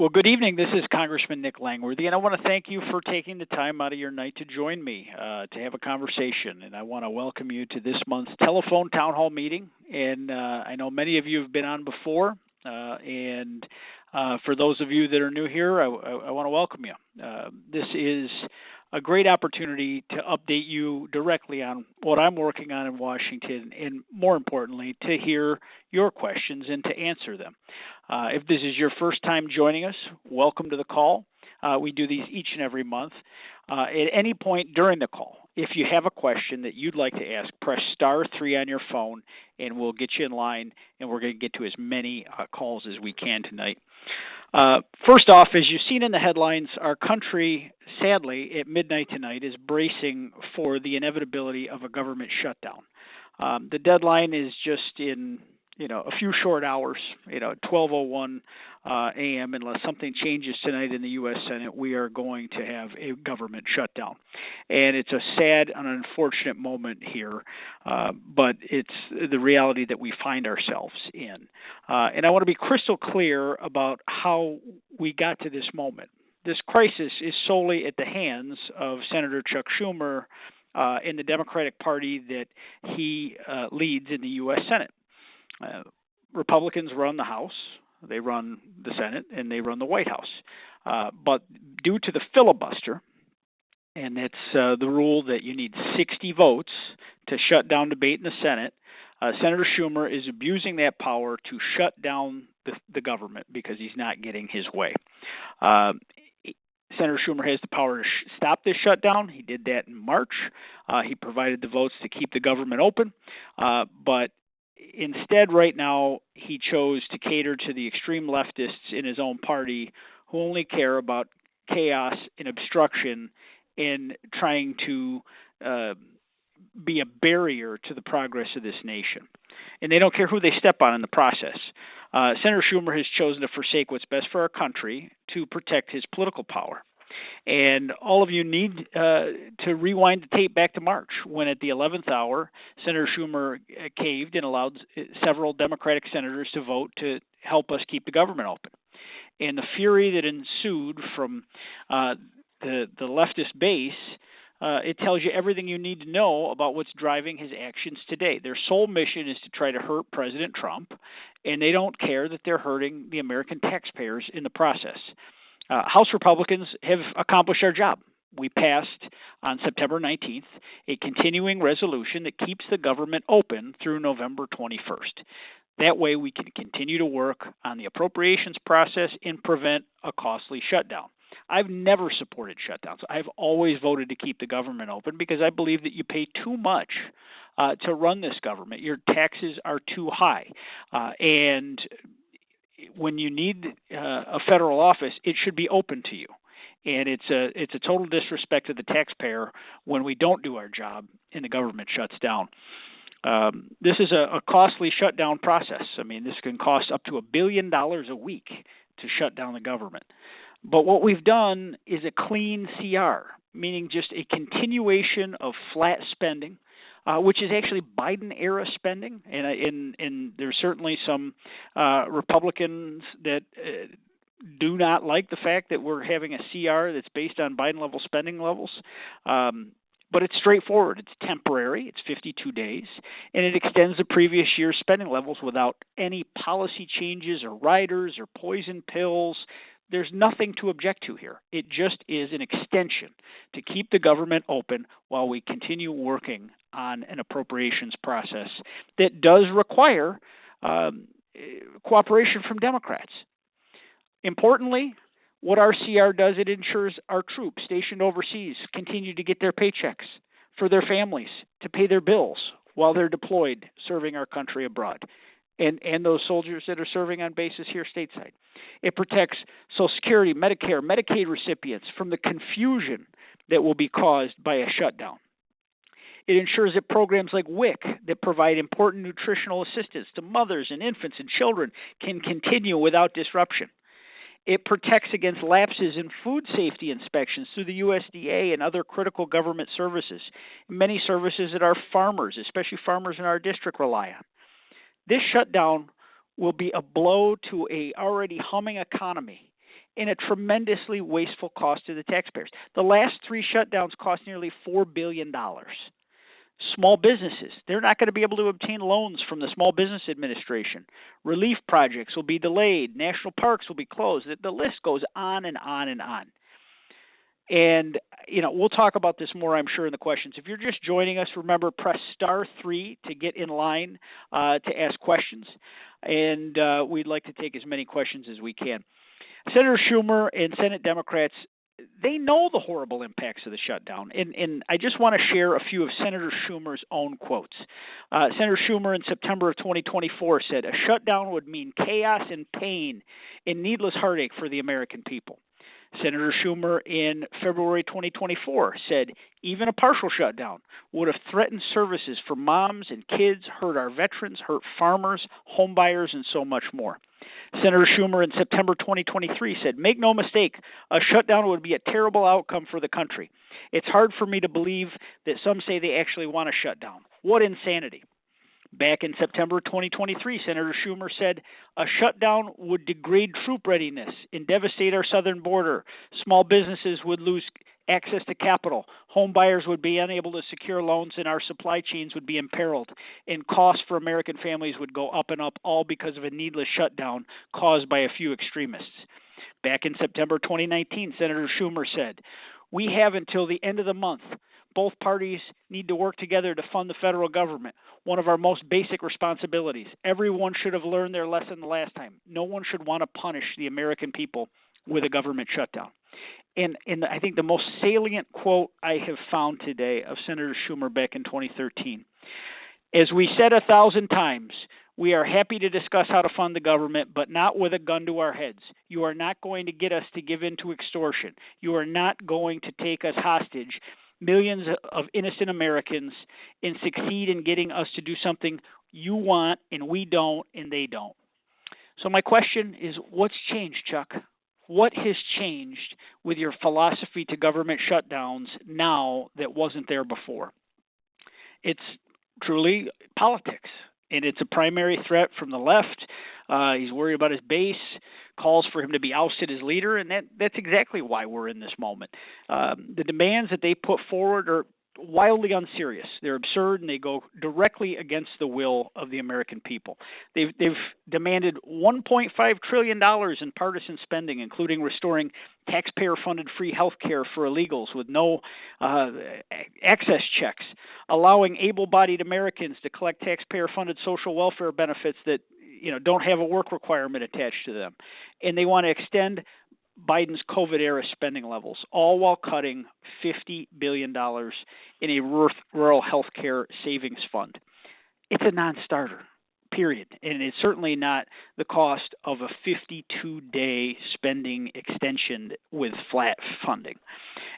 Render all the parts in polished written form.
Well, good evening. This is Congressman Nick Langworthy, and I want to thank you for taking the time out of your night to join me to have a conversation. And I want to welcome you to this month's telephone town hall meeting. And I know many of you have been on before, and for those of you that are new here, I want to welcome you. This is a great opportunity to update you directly on what I'm working on in Washington, and more importantly, to hear your questions and to answer them. If this is your first time joining us, welcome to the call. We do these each and every month. At any point during the call, if you have a question that you'd like to ask, press *3 on your phone, and we'll get you in line, and we're going to get to as many calls as we can tonight. First off, as you've seen in the headlines, our country, sadly, at midnight tonight is bracing for the inevitability of a government shutdown. The deadline is just in a few short hours, 12:01 a.m. Unless something changes tonight in the U.S. Senate, we are going to have a government shutdown. And it's a sad and unfortunate moment here, but it's the reality that we find ourselves in. And I want to be crystal clear about how we got to this moment. This crisis is solely at the hands of Senator Chuck Schumer and the Democratic Party that he leads in the U.S. Senate. Republicans run the House, they run the Senate, and they run the White House. But due to the filibuster, and it's the rule that you need 60 votes to shut down debate in the Senate, Senator Schumer is abusing that power to shut down the government because he's not getting his way. Senator Schumer has the power to stop this shutdown. He did that in March. He provided the votes to keep the government open, but instead, right now, he chose to cater to the extreme leftists in his own party who only care about chaos and obstruction and trying to be a barrier to the progress of this nation. And they don't care who they step on in the process. Senator Schumer has chosen to forsake what's best for our country to protect his political power. And all of you need to rewind the tape back to March, when at the 11th hour, Senator Schumer caved and allowed several Democratic senators to vote to help us keep the government open. And the fury that ensued from the leftist base, it tells you everything you need to know about what's driving his actions today. Their sole mission is to try to hurt President Trump, and they don't care that they're hurting the American taxpayers in the process. House Republicans have accomplished our job. We passed on September 19th a continuing resolution that keeps the government open through November 21st. That way we can continue to work on the appropriations process and prevent a costly shutdown. I've never supported shutdowns. I've always voted to keep the government open because I believe that you pay too much to run this government. Your taxes are too high. And when you need a federal office, it should be open to you. And it's a total disrespect to the taxpayer when we don't do our job and the government shuts down. This is a costly shutdown process. I mean, this can cost up to $1 billion a week to shut down the government. But what we've done is a clean CR, meaning just a continuation of flat spending, which is actually Biden-era spending. And there's certainly some Republicans that do not like the fact that we're having a CR that's based on Biden-level spending levels. But it's straightforward. It's temporary. It's 52 days. And it extends the previous year's spending levels without any policy changes or riders or poison pills. There's nothing to object to here. It just is an extension to keep the government open while we continue working on an appropriations process that does require cooperation from Democrats. Importantly, what our CR does, it ensures our troops stationed overseas continue to get their paychecks for their families, to pay their bills while they're deployed serving our country abroad. And those soldiers that are serving on bases here stateside. It protects Social Security, Medicare, Medicaid recipients from the confusion that will be caused by a shutdown. It ensures that programs like WIC that provide important nutritional assistance to mothers and infants and children can continue without disruption. It protects against lapses in food safety inspections through the USDA and other critical government services, many services that our farmers, especially farmers in our district, rely on. This shutdown will be a blow to a already humming economy and a tremendously wasteful cost to the taxpayers. The last 3 shutdowns cost nearly $4 billion. Small businesses, they're not going to be able to obtain loans from the Small Business Administration. Relief projects will be delayed. National parks will be closed. The list goes on and on and on. And, we'll talk about this more, I'm sure, in the questions. If you're just joining us, remember, press *3 to get in line to ask questions. And we'd like to take as many questions as we can. Senator Schumer and Senate Democrats, they know the horrible impacts of the shutdown. And I just want to share a few of Senator Schumer's own quotes. Senator Schumer in September of 2024 said, "A shutdown would mean chaos and pain and needless heartache for the American people." Senator Schumer in February 2024 said, "Even a partial shutdown would have threatened services for moms and kids, hurt our veterans, hurt farmers, home buyers, and so much more." Senator Schumer in September 2023 said, "Make no mistake, a shutdown would be a terrible outcome for the country. It's hard for me to believe that some say they actually want to shut down. What insanity." Back in September 2023, Senator Schumer said, "A shutdown would degrade troop readiness and devastate our southern border. Small businesses would lose access to capital. Home buyers would be unable to secure loans, and our supply chains would be imperiled. And costs for American families would go up and up, all because of a needless shutdown caused by a few extremists." Back in September 2019, Senator Schumer said, "We have until the end of the month. Both parties need to work together to fund the federal government, one of our most basic responsibilities. Everyone should have learned their lesson the last time. No one should want to punish the American people with a government shutdown." And I think the most salient quote I have found today of Senator Schumer back in 2013, "As we said 1,000 times, we are happy to discuss how to fund the government, but not with a gun to our heads. You are not going to get us to give in to extortion. You are not going to take us hostage, millions of innocent Americans, and succeed in getting us to do something you want and we don't and they don't." So my question is, what's changed, Chuck? What has changed with your philosophy to government shutdowns now that wasn't there before? It's truly politics, and it's a primary threat from the left. He's worried about his base, calls for him to be ousted as leader, and that's exactly why we're in this moment. The demands that they put forward are wildly unserious. They're absurd, and they go directly against the will of the American people. They've demanded $1.5 trillion in partisan spending, including restoring taxpayer-funded free health care for illegals with no access checks, allowing able-bodied Americans to collect taxpayer-funded social welfare benefits that don't have a work requirement attached to them. And they want to extend Biden's COVID-era spending levels, all while cutting $50 billion in a rural health care savings fund. It's a non-starter, period. And it's certainly not the cost of a 52-day spending extension with flat funding.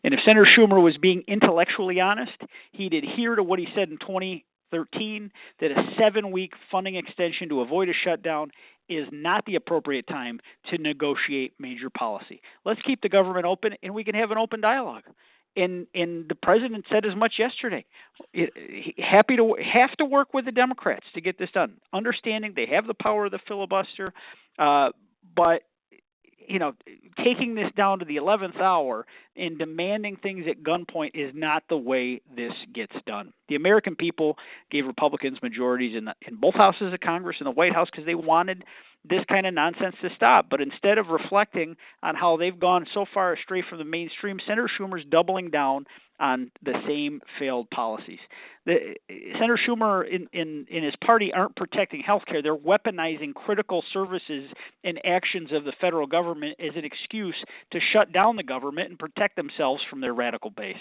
And if Senator Schumer was being intellectually honest, he'd adhere to what he said in 2013, that a 7-week funding extension to avoid a shutdown is not the appropriate time to negotiate major policy. Let's keep the government open, and we can have an open dialogue. And the president said as much yesterday. He have to work with the Democrats to get this done, understanding they have the power of the filibuster, but taking this down to the 11th hour and demanding things at gunpoint is not the way this gets done. The American people gave Republicans majorities in both houses of Congress and the White House because they wanted this kind of nonsense to stop. But instead of reflecting on how they've gone so far astray from the mainstream, Senator Schumer's doubling down on the same failed policies. Senator Schumer in his party aren't protecting health care. They're weaponizing critical services and actions of the federal government as an excuse to shut down the government and protect themselves from their radical base.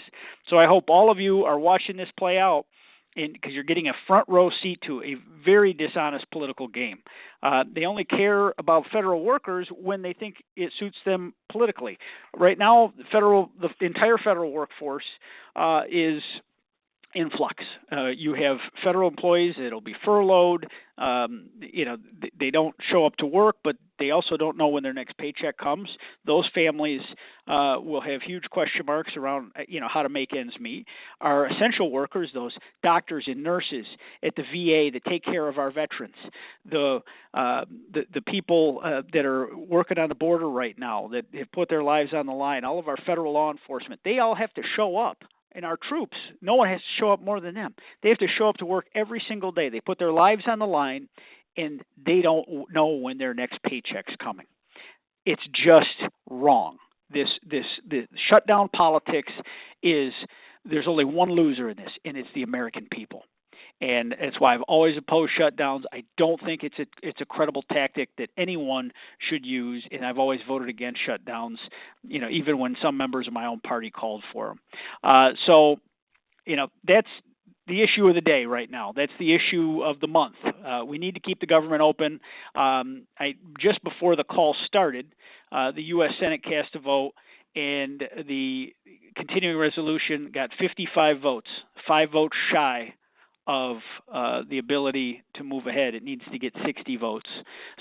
So I hope all of you are watching this play out, because you're getting a front row seat to a very dishonest political game. They only care about federal workers when they think it suits them politically. Right now, the entire federal workforce is in flux. You have federal employees that'll be furloughed. They don't show up to work, but They also don't know when their next paycheck comes. Those families will have huge question marks around, how to make ends meet. Our essential workers, those doctors and nurses at the VA that take care of our veterans, the people that are working on the border right now that have put their lives on the line, all of our federal law enforcement, they all have to show up. And our troops, no one has to show up more than them. They have to show up to work every single day. They put their lives on the line, and they don't know when their next paycheck's coming. It's just wrong. This shutdown politics there's only one loser in this, and it's the American people. And that's why I've always opposed shutdowns. I don't think it's a credible tactic that anyone should use, and I've always voted against shutdowns, even when some members of my own party called for them. So that's the issue of the day right now. That's the issue of the month. We need to keep the government open. Just before the call started, the U.S. Senate cast a vote, and the continuing resolution got 55 votes, 5 votes shy of the ability to move ahead. It needs to get 60 votes.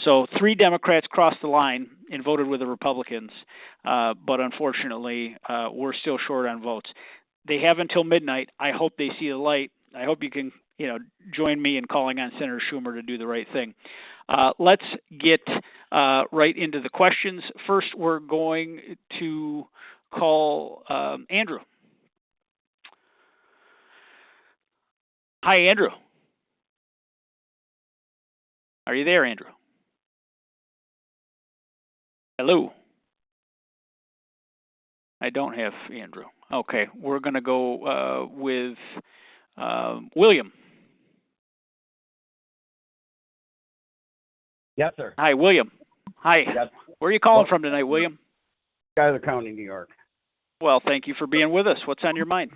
So 3 Democrats crossed the line and voted with the Republicans, but unfortunately, we're still short on votes. They have until midnight. I hope they see the light. I hope you can, join me in calling on Senator Schumer to do the right thing. Let's get right into the questions. First, we're going to call Andrew. Hi, Andrew. Are you there, Andrew? Hello. I don't have Andrew. Okay, we're going to go with William. Yes, sir. Hi, William. Hi. Yes. Where are you calling from tonight, William? Schuyler County, New York. Well, thank you for being with us. What's on your mind?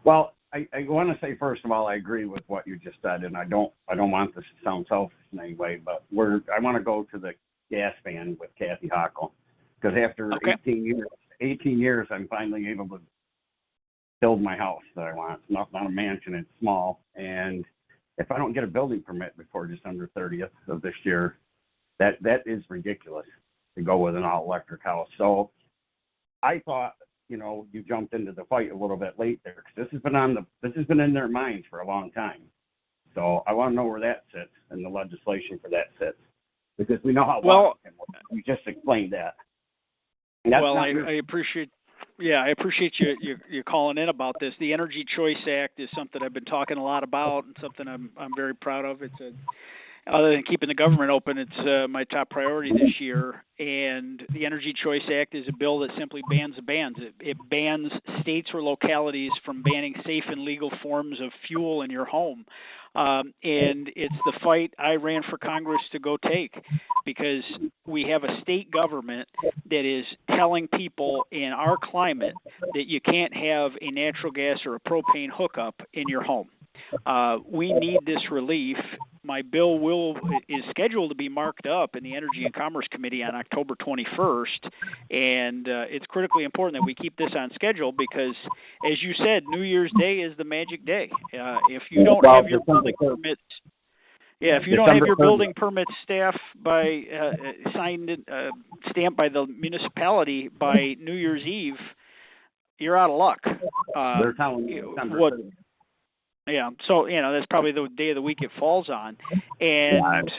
Well, I want to say, first of all, I agree with what you just said, and I don't want this to sound selfish in any way, but I want to go to the gas ban with Kathy Hochul, because after 18 years, I'm finally able to build my house that I want. It's not a mansion, it's small, and if I don't get a building permit before December 30th of this year, that is ridiculous to go with an all-electric house. So I thought, you jumped into the fight a little bit late there, because this has been in their minds for a long time. So I want to know where that sits and the legislation for that sits, because we know how well you just explained that. Well, I appreciate. Yeah, I appreciate you calling in about this. The Energy Choice Act is something I've been talking a lot about, and something I'm very proud of. Other than keeping the government open, it's my top priority this year. And the Energy Choice Act is a bill that simply bans the bans. It bans states or localities from banning safe and legal forms of fuel in your home. And it's the fight I ran for Congress to go take, because we have a state government that is telling people in our climate that you can't have a natural gas or a propane hookup in your home. We need this relief. My bill is scheduled to be marked up in the Energy and Commerce Committee on October 21st, and it's critically important that we keep this on schedule, because, as you said, New Year's Day is the magic day. If you don't have your building permits, if you don't have your building permits stamped by stamped by the municipality by New Year's Eve, you're out of luck. They're telling you Yeah, so that's probably the day of the week it falls on, and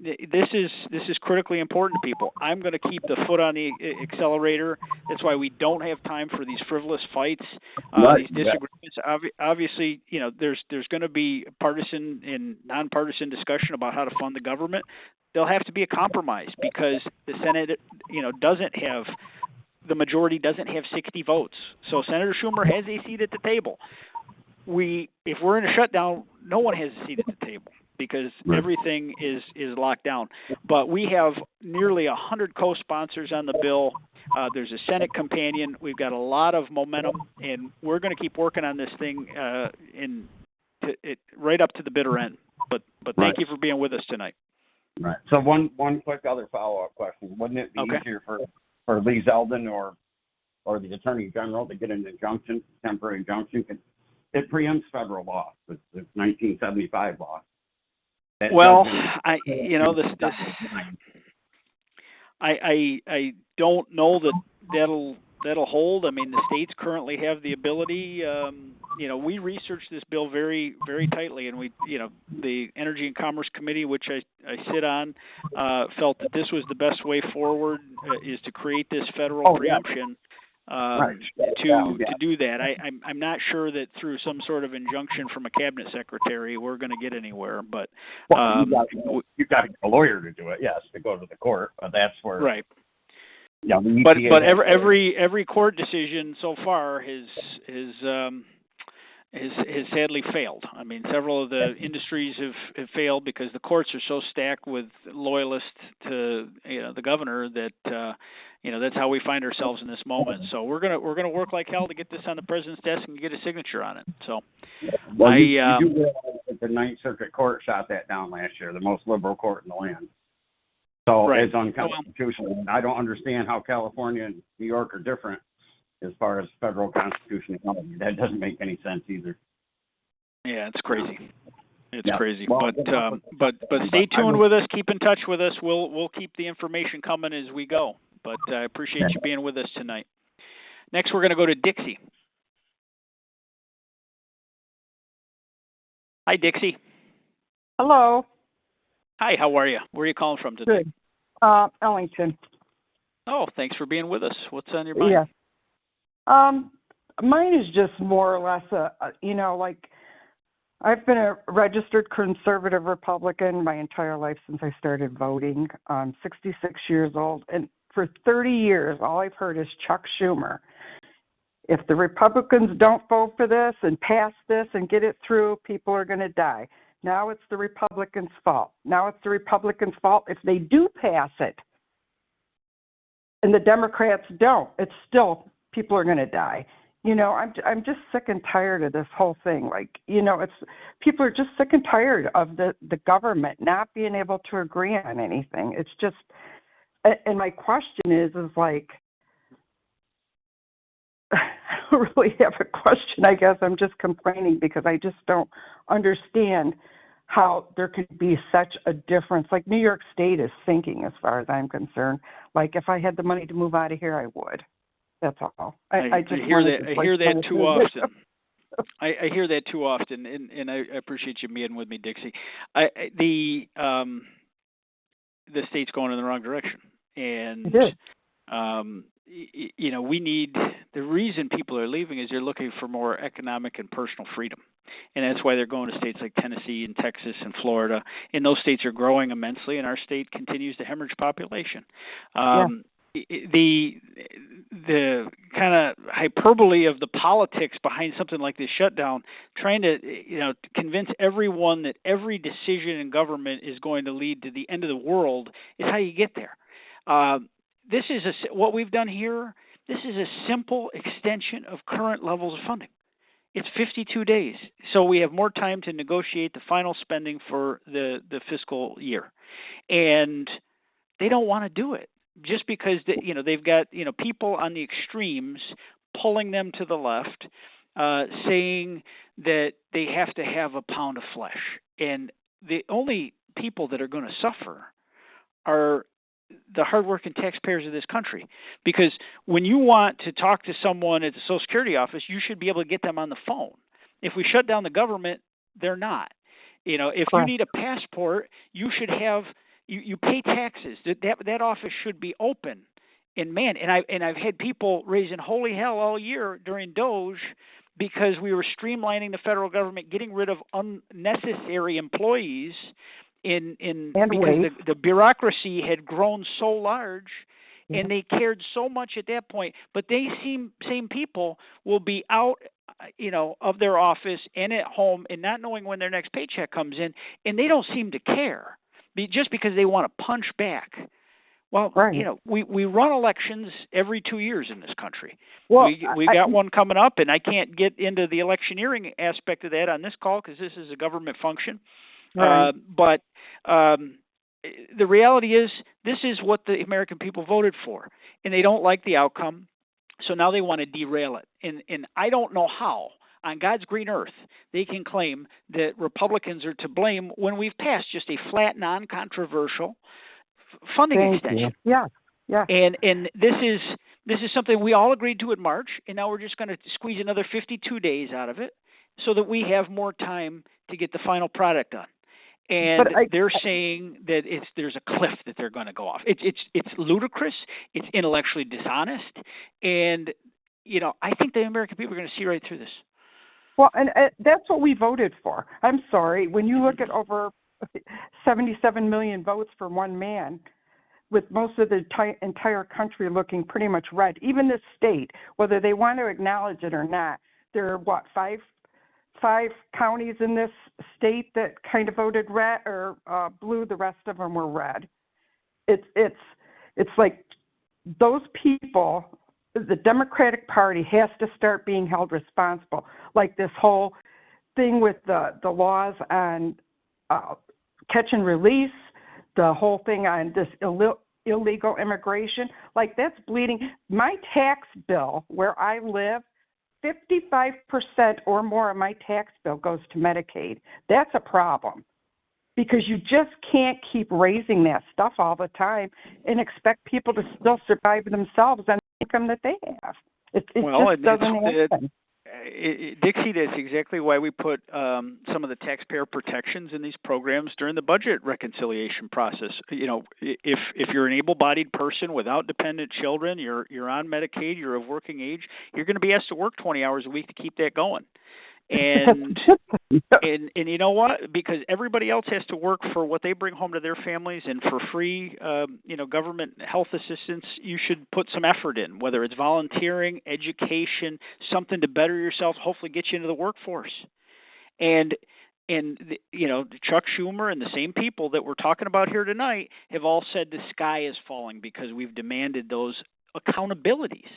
this is critically important to people. I'm going to keep the foot on the accelerator. That's why we don't have time for these frivolous fights, these disagreements. Obviously, there's going to be partisan and nonpartisan discussion about how to fund the government. There'll have to be a compromise, because the Senate, the majority doesn't have 60 votes. So Senator Schumer has a seat at the table. If we're in a shutdown, no one has a seat at the table, because everything is locked down. But we have nearly 100 co-sponsors on the bill. There's a Senate companion. We've got a lot of momentum, and we're going to keep working on this thing right up to the bitter end. But thank you for being with us tonight. Right. So one quick other follow-up question. Wouldn't it be easier for Lee Zeldin or the Attorney General to get an injunction, temporary injunction? It preempts federal law, the 1975 law. I don't know that that'll hold. I mean, the states currently have the ability. We researched this bill very, very tightly, and the Energy and Commerce Committee, which I sit on, felt that this was the best way forward, is to create this federal preemption. Right. To do that. I'm not sure that through some sort of injunction from a cabinet secretary we're going to get anywhere. But you've got a lawyer to do it, yes, to go to the court. But that's where right. Yeah, but every court decision so far has sadly failed. I mean, several of the industries have failed because the courts are so stacked with loyalists to the governor that that's how we find ourselves in this moment. So we're gonna work like hell to get this on the president's desk and get a signature on it. So well, you do realize that the Ninth Circuit Court shot that down last year, the most liberal court in the land. So right. it's unconstitutional. And I don't understand how California and New York are different as far as federal constitutionality. That doesn't make any sense either. Yeah, it's crazy. It's crazy. Well, but stay tuned with us. Keep in touch with us. We'll keep the information coming as we go. But I appreciate you being with us tonight. Next, we're going to go to Dixie. Hi, Dixie. Hello. Hi, how are you? Where are you calling from today? Good. Ellington. Oh, thanks for being with us. What's on your mind? Yeah. Mine is just more or less I've been a registered conservative Republican my entire life since I started voting. I'm 66 years old, and for 30 years, all I've heard is Chuck Schumer. If the Republicans don't vote for this and pass this and get it through, people are going to die. Now it's the Republicans' fault. Now it's the Republicans' fault if they do pass it and the Democrats don't. It's still people are going to die. I'm just sick and tired of this whole thing. It's people are just sick and tired of the government not being able to agree on anything. It's just, and my question is like, I don't really have a question. I guess I'm just complaining because I just don't understand how there could be such a difference. Like New York State is sinking as far as I'm concerned. Like if I had the money to move out of here, I would. That's all. I hear that too often. I hear that too often, and I appreciate you being with me, Dixie. The state's going in the wrong direction, and we need, the reason people are leaving is they're looking for more economic and personal freedom, and that's why they're going to states like Tennessee and Texas and Florida. And those states are growing immensely, and our state continues to hemorrhage population. The kind of hyperbole of the politics behind something like this shutdown, trying to convince everyone that every decision in government is going to lead to the end of the world, is how you get there. This is what we've done here. This is a simple extension of current levels of funding. It's 52 days, so we have more time to negotiate the final spending for the fiscal year, and they don't want to do it. Just because they've got people on the extremes pulling them to the left, saying that they have to have a pound of flesh, and the only people that are going to suffer are the hardworking taxpayers of this country. Because when you want to talk to someone at the Social Security office, you should be able to get them on the phone. If we shut down the government, they're not. If you need a passport, you should have. You pay taxes. That office should be open. And I've had people raising holy hell all year during Doge because we were streamlining the federal government, getting rid of unnecessary employees because the bureaucracy had grown so large and they cared so much at that point. But they same people will be out of their office and at home and not knowing when their next paycheck comes in, and they don't seem to care. Just because they want to punch back. Well, we run elections every 2 years in this country. Well, we got one coming up, and I can't get into the electioneering aspect of that on this call because this is a government function. Right. But the reality is this is what the American people voted for, and they don't like the outcome, so now they want to derail it. And I don't know how. On God's green earth, they can claim that Republicans are to blame when we've passed just a flat, non-controversial funding extension. Yeah. Yeah. And this is something we all agreed to in March, and now we're just going to squeeze another 52 days out of it so that we have more time to get the final product done. And they're saying that there's a cliff that they're going to go off. It's ludicrous. It's intellectually dishonest, and I think the American people are going to see right through this. Well, and that's what we voted for. I'm sorry. When you look at over 77 million votes for one man, with most of the entire country looking pretty much red, even the state, whether they want to acknowledge it or not, there are, five counties in this state that kind of voted red or blue. The rest of them were red. It's like those people, the Democratic Party has to start being held responsible. Like this whole thing with the laws on catch and release, the whole thing on this illegal immigration, like that's bleeding. My tax bill where I live, 55% or more of my tax bill goes to Medicaid. That's a problem because you just can't keep raising that stuff all the time and expect people to still survive themselves on the income that they have. It just doesn't happen. Dixie, that's exactly why we put some of the taxpayer protections in these programs during the budget reconciliation process. If you're an able-bodied person without dependent children, you're on Medicaid, you're of working age, you're going to be asked to work 20 hours a week to keep that going. And and you know what? Because everybody else has to work for what they bring home to their families, and for free, government health assistance, you should put some effort in. Whether it's volunteering, education, something to better yourself, hopefully get you into the workforce. And Chuck Schumer and the same people that we're talking about here tonight have all said the sky is falling because we've demanded those accountabilities.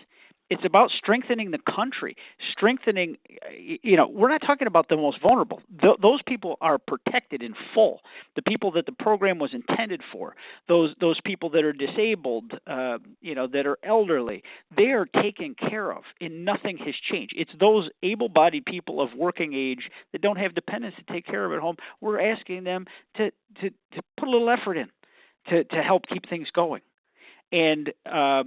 It's about strengthening the country, we're not talking about the most vulnerable. Those people are protected in full. The people that the program was intended for, those people that are disabled, that are elderly, they are taken care of, and nothing has changed. It's those able-bodied people of working age that don't have dependents to take care of at home. We're asking them to put a little effort in to help keep things going. And, I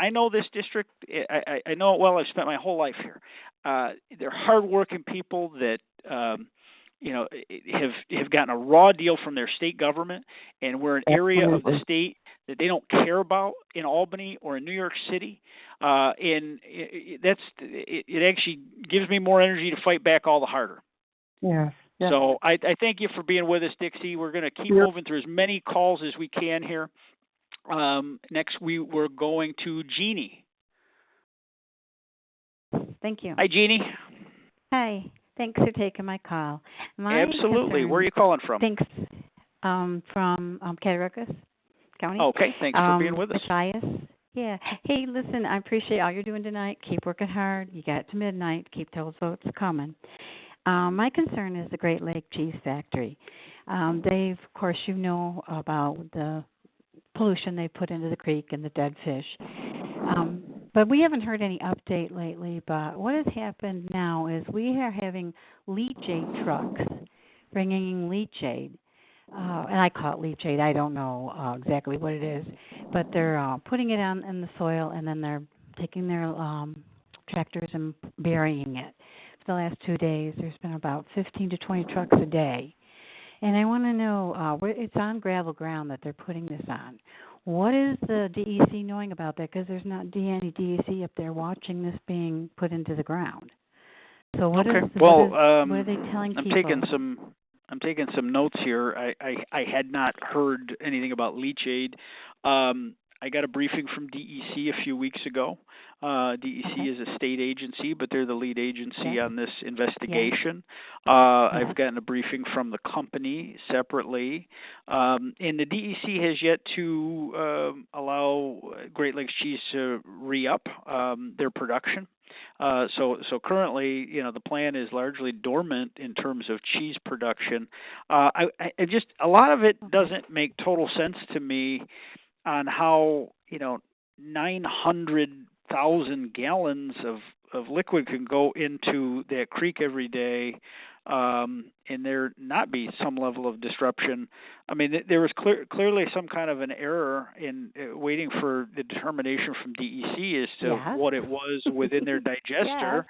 know this district. I know it well. I've spent my whole life here. They're hardworking people that, have gotten a raw deal from their state government, and we're an area of the state that they don't care about in Albany or in New York City. And it actually gives me more energy to fight back all the harder. Yes. Yes. So I thank you for being with us, Dixie. We're going to keep moving through as many calls as we can here. Next, we're going to Jeannie. Thank you. Hi, Jeannie. Hi. Thanks for taking my call. Absolutely. Where are you calling from? Thanks. From Cattaraugus County. Okay. Thanks for being with us. Matthias. Yeah. Hey, listen, I appreciate all you're doing tonight. Keep working hard. You got to midnight. Keep those votes coming. My concern is the Great Lake Cheese Factory. They've, of course, about the pollution they put into the creek and the dead fish. But we haven't heard any update lately. But what has happened now is we are having leachate trucks bringing leachate. And I call it leachate. I don't know exactly what it is. But they're putting it on in the soil, and then they're taking their tractors and burying it. For the last 2 days, there's been about 15 to 20 trucks a day. And I want to know, it's on gravel ground that they're putting this on. What is the DEC knowing about that? Because there's not any DEC up there watching this being put into the ground. So what are they telling people? I'm taking some notes here. I had not heard anything about leachate. I got a briefing from DEC a few weeks ago. DEC is a state agency, but they're the lead agency on this investigation. I've gotten a briefing from the company separately. And the DEC has yet to allow Great Lakes Cheese to re-up their production. So currently, the plan is largely dormant in terms of cheese production. I just a lot of it doesn't make total sense to me on how 900,000 gallons of liquid can go into that creek every day and there not be some level of disruption. I mean, there was clearly some kind of an error in waiting for the determination from DEC as to what it was within their digester.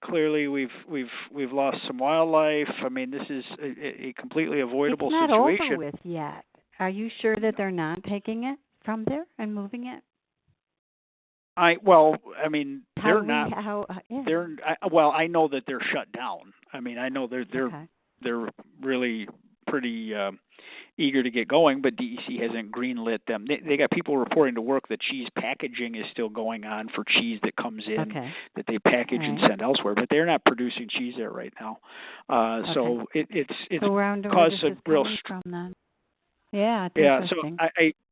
Clearly, we've lost some wildlife. I mean, this is a completely avoidable situation. It's not over with yet. Are you sure that they're not taking it from there and moving it? They're not. Well, I know that they're shut down. I mean, I know they're really pretty eager to get going, but DEC hasn't greenlit them. They got people reporting to work that cheese packaging is still going on for cheese that comes in that they package and send elsewhere, but they're not producing cheese there right now. So it's caused a real. From then. Yeah. So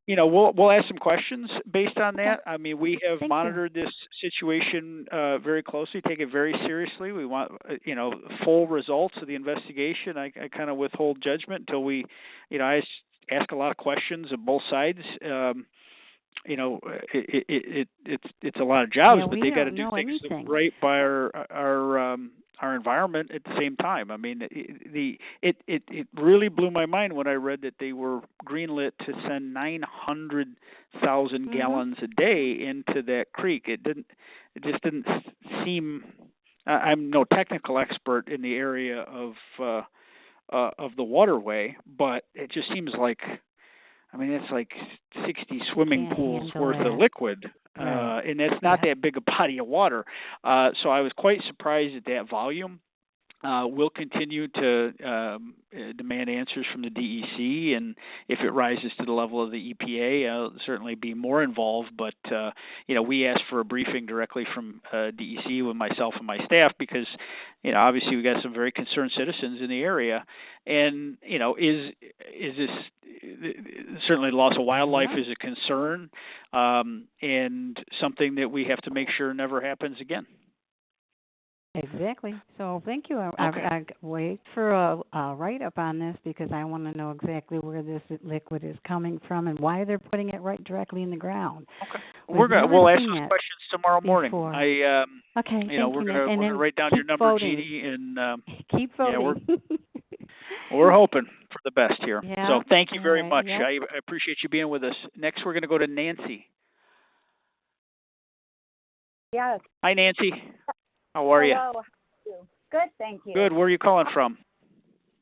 we'll ask some questions based on that. I mean, we have monitored this situation very closely, take it very seriously. We want, full results of the investigation. I kind of withhold judgment until we, I ask a lot of questions of both sides. It's a lot of jobs, but they got to do things right by our environment at the same time. I mean, it really blew my mind when I read that they were greenlit to send 900,000 gallons a day into that creek. It just didn't seem. I'm no technical expert in the area of the waterway, but it just seems like. I mean, it's like 60 swimming pools worth of liquid, and it's not that big a body of water. So I was quite surprised at that volume. We'll continue to demand answers from the DEC, and if it rises to the level of the EPA, I'll certainly be more involved. But we asked for a briefing directly from DEC with myself and my staff because, obviously we got some very concerned citizens in the area, and is this certainly loss of wildlife is a concern, and something that we have to make sure never happens again. Exactly. So thank you. I wait for a write-up on this because I want to know exactly where this liquid is coming from and why they're putting it right directly in the ground. Okay. We'll ask those questions tomorrow morning. Okay. We're gonna write down your number, voting. Jeannie, and keep voting. We're hoping for the best here. Yeah. So thank you very much. Yep. I appreciate you being with us. Next, we're going to go to Nancy. Yes. Hi, Nancy. How are you? Hello. How are you? Good, thank you. Good. Where are you calling from?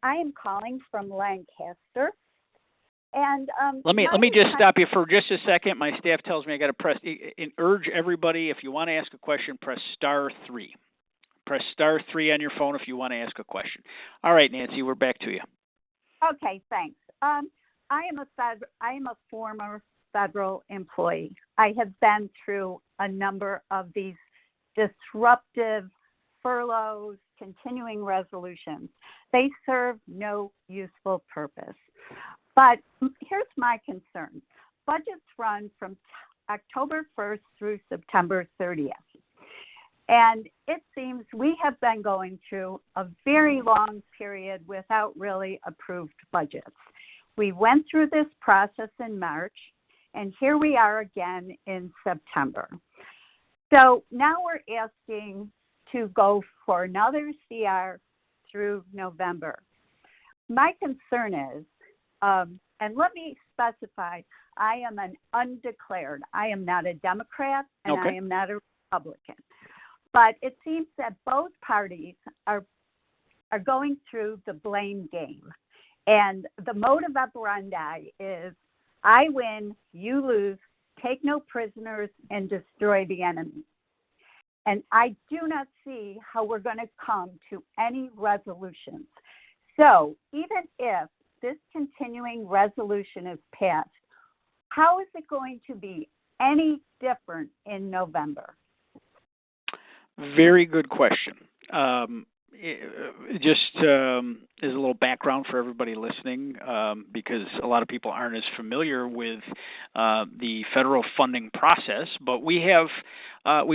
I am calling from Lancaster. And let me just stop you for just a second. My staff tells me I got to press and urge everybody, if you want to ask a question, press *3. Press *3 on your phone if you want to ask a question. All right, Nancy, we're back to you. Okay, thanks. I am a former federal employee. I have been through a number of these disruptive furloughs, continuing resolutions. They serve no useful purpose. But here's my concern. Budgets run from October 1st through September 30th. And it seems we have been going through a very long period without really approved budgets. We went through this process in March, and here we are again in September. So now we're asking to go for another CR through November. My concern is, and let me specify, I am an undeclared. I am not a Democrat, and I am not a Republican. But it seems that both parties are going through the blame game. And the modus operandi is, I win, you lose, take no prisoners, and destroy the enemy. And I do not see how we're going to come to any resolutions. So even if this continuing resolution is passed, how is it going to be any different in November? Very good question. Just as a little background for everybody listening, because a lot of people aren't as familiar with the federal funding process, but we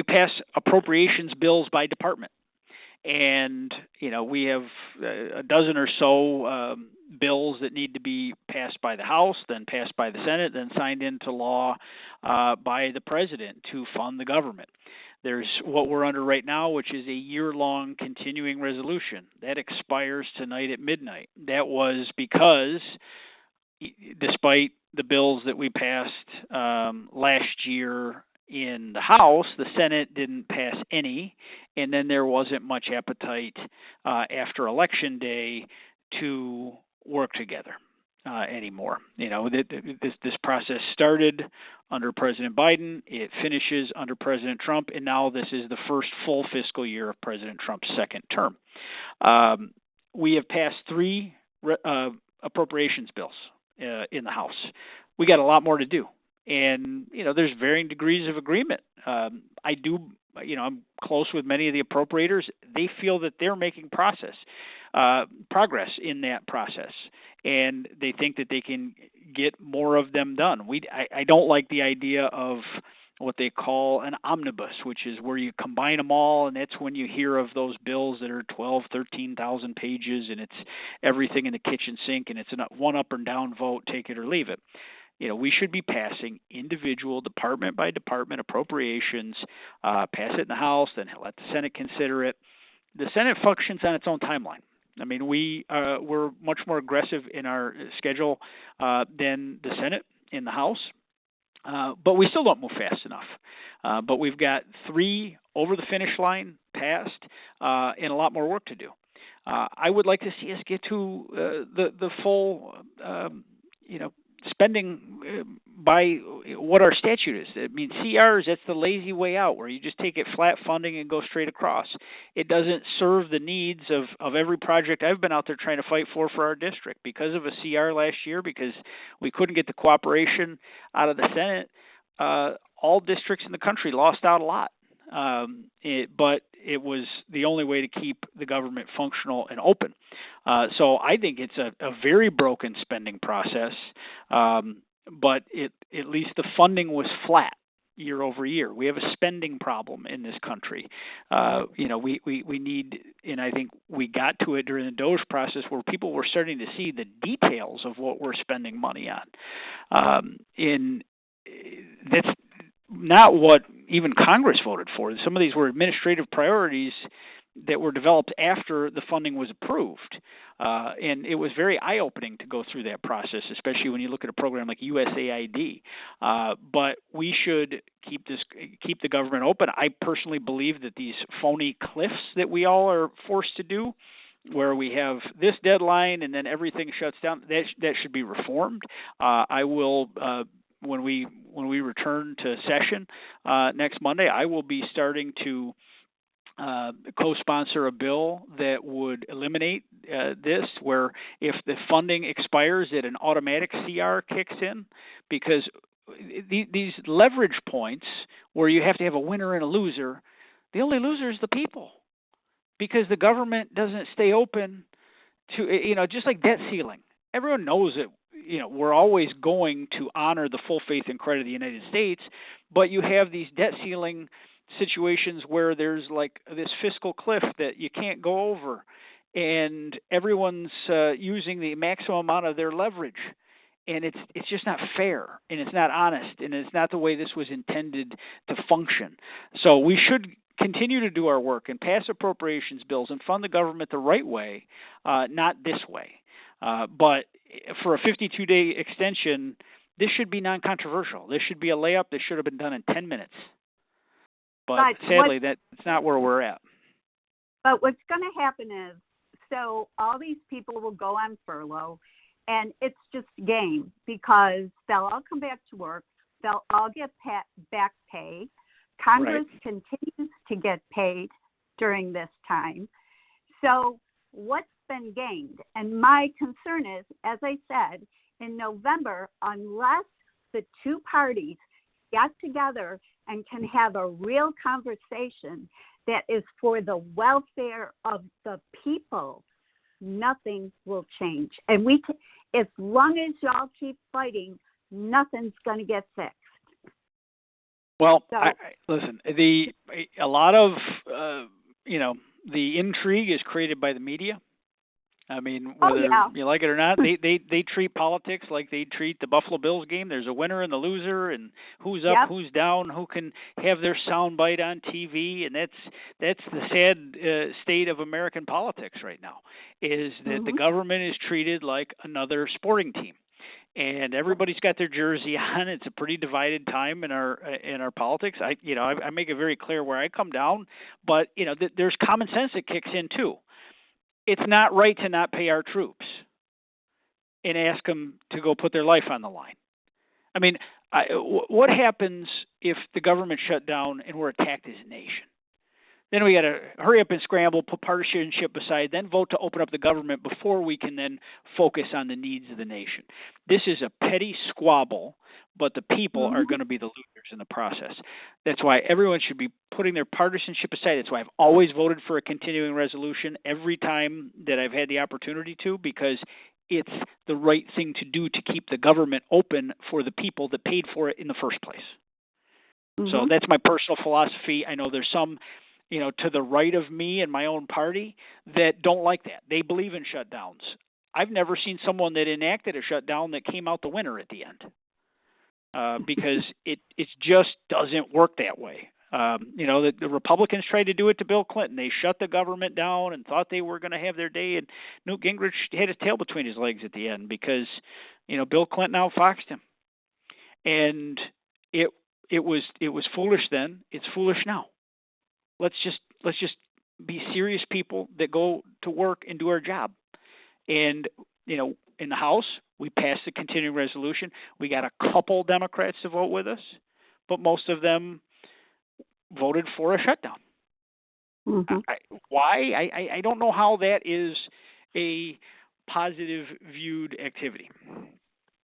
pass appropriations bills by department. And, we have a dozen or so bills that need to be passed by the House, then passed by the Senate, then signed into law by the President to fund the government. There's what we're under right now, which is a year-long continuing resolution. That expires tonight at midnight. That was because, despite the bills that we passed last year in the House, the Senate didn't pass any, and then there wasn't much appetite after Election Day to work together anymore. This process started under President Biden, it finishes under President Trump, and now this is the first full fiscal year of President Trump's second term. We have passed 3 appropriations bills in the House. We got a lot more to do, and there's varying degrees of agreement. I'm close with many of the appropriators. They feel that they're making progress in that process, and they think that they can get more of them done. I don't like the idea of what they call an omnibus, which is where you combine them all, and that's when you hear of those bills that are 12, 13,000 pages, and it's everything in the kitchen sink, and it's a one up or down vote, take it or leave it. We should be passing individual department by department appropriations, pass it in the House, then let the Senate consider it. The Senate functions on its own timeline. I mean, we're much more aggressive in our schedule than the Senate in the House, but we still don't move fast enough. But we've got 3 over the finish line passed, and a lot more work to do. I would like to see us get to the full, spending by what our statute is. I mean, CRs, that's the lazy way out, where you just take it flat funding and go straight across. It doesn't serve the needs of every project I've been out there trying to fight for our district. Because of a CR last year, because we couldn't get the cooperation out of the Senate, all districts in the country lost out a lot. But it was the only way to keep the government functional and open. So I think it's a very broken spending process, but at least the funding was flat year over year. We have a spending problem in this country. We need, and I think we got to it during the DOGE process, where people were starting to see the details of what we're spending money on. That's not what even Congress voted for. Some of these were administrative priorities that were developed after the funding was approved. And it was very eye-opening to go through that process, especially when you look at a program like USAID. But we should keep the government open. I personally believe that these phony cliffs that we all are forced to do, where we have this deadline and then everything shuts down, that should be reformed. I will when we return to session next Monday, I will be starting to co-sponsor a bill that would eliminate this, where if the funding expires, that an automatic CR kicks in, because these leverage points where you have to have a winner and a loser, the only loser is the people, because the government doesn't stay open to, just like debt ceiling. Everyone knows that we're always going to honor the full faith and credit of the United States, but you have these debt ceiling situations where there's like this fiscal cliff that you can't go over, and everyone's using the maximum amount of their leverage, and it's just not fair, and it's not honest, and it's not the way this was intended to function. So we should continue to do our work and pass appropriations bills and fund the government the right way, not this way. But for a 52-day extension, this should be non-controversial. This should be a layup. This should have been done in 10 minutes. But sadly, that's not where we're at. But what's going to happen is, so all these people will go on furlough, and it's just a game, because they'll all come back to work. They'll all get back pay. Congress continues to get paid during this time. So what's been gained? And my concern is, as I said, in November, unless the 2 parties get together and can have a real conversation that is for the welfare of the people, nothing will change. And as long as y'all keep fighting, nothing's going to get fixed. Well, listen, a lot of the intrigue is created by the media. I mean, Oh, whether yeah. you like it or not, they treat politics like they treat the Buffalo Bills game. There's a winner and the loser, and who's up, Yep. who's down, who can have their soundbite on TV, and that's the sad state of American politics right now. Is that the government is treated like another sporting team, and everybody's got their jersey on. It's a pretty divided time in our politics. I make it very clear where I come down, but there's common sense that kicks in too. It's not right to not pay our troops and ask them to go put their life on the line. I mean, what happens if the government shut down and we're attacked as a nation? Then we got to hurry up and scramble, put partisanship aside, then vote to open up the government before we can then focus on the needs of the nation. This is a petty squabble, but the people are going to be the losers in the process. That's why everyone should be putting their partisanship aside. That's why I've always voted for a continuing resolution every time that I've had the opportunity to, because it's the right thing to do to keep the government open for the people that paid for it in the first place. So that's my personal philosophy. I know there's some to the right of me and my own party that don't like that. They believe in shutdowns. I've never seen someone that enacted a shutdown that came out the winner at the end, because it just doesn't work that way. The Republicans tried to do it to Bill Clinton. They shut the government down and thought they were going to have their day, and Newt Gingrich had his tail between his legs at the end because Bill Clinton outfoxed him, and it was foolish then. It's foolish now. Let's just be serious people that go to work and do our job. And in the House, we passed the continuing resolution. We got a couple Democrats to vote with us, but most of them voted for a shutdown. Why? I don't know how that is a positive viewed activity.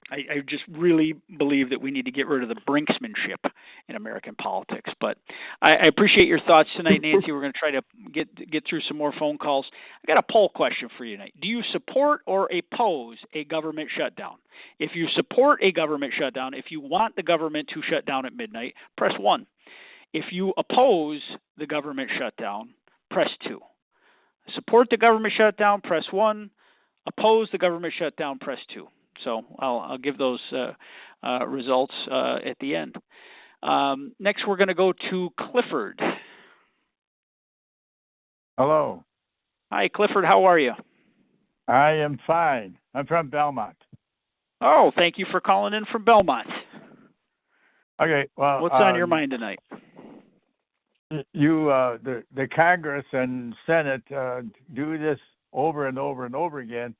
I just really believe that we need to get rid of the brinksmanship in American politics. But I appreciate your thoughts tonight, Nancy. We're going to try to get through some more phone calls. I got a poll question for you tonight. Do you support or oppose a government shutdown? If you support a government shutdown, if you want the government to shut down at midnight, press 1. If you oppose the government shutdown, press 2. Support the government shutdown, press 1. Oppose the government shutdown, press 2. So I'll give those results at the end. Next, we're going to go to Clifford. Hello. Hi, Clifford. How are you? I am fine. I'm from Belmont. Oh, thank you for calling in from Belmont. Okay. Well, what's on your mind tonight? The Congress and Senate do this over and over and over again.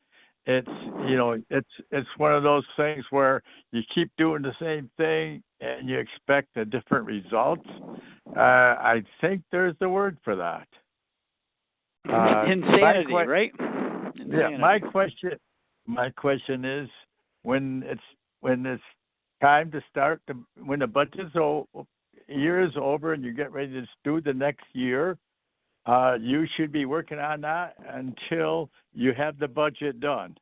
It's one of those things where you keep doing the same thing and you expect a different result. I think there's the word for that. Insanity, right? Insanity. Yeah. My question is, when it's time to start, when the budget's year is over and you get ready to do the next year, you should be working on that until you have the budget done.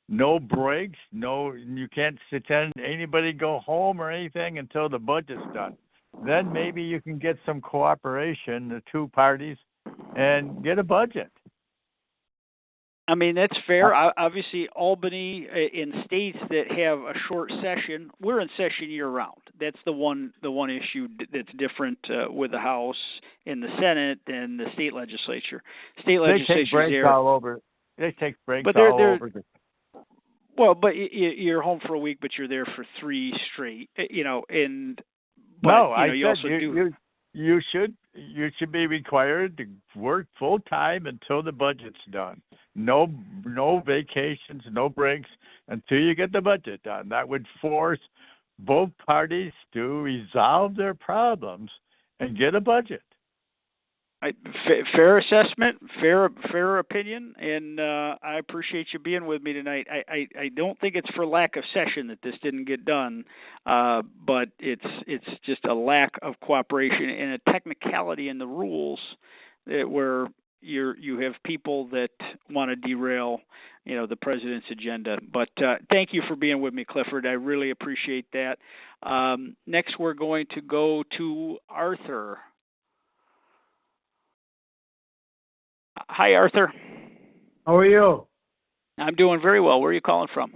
No breaks, you can't pretend anybody go home or anything until the budget's done. Then maybe you can get some cooperation, the two parties, and get a budget. I mean, that's fair. Obviously, Albany, in states that have a short session, we're in session year-round. That's the one issue that's different with the House and the Senate and the state legislature. State legislatures take breaks there, all over. They take breaks but all over. Well, but you're home for a week, but you're there for 3 straight. And you should be required to work full time until the budget's done. No vacations, no breaks until you get the budget done. That would force both parties to resolve their problems and get a budget. Fair assessment, fair opinion, and I appreciate you being with me tonight. I don't think it's for lack of session that this didn't get done, but it's just a lack of cooperation and a technicality in the rules where you have people that want to derail the president's agenda. But thank you for being with me, Clifford. I really appreciate that. Next, we're going to go to Arthur. Hi, Arthur. How are you? I'm doing very well. Where are you calling from?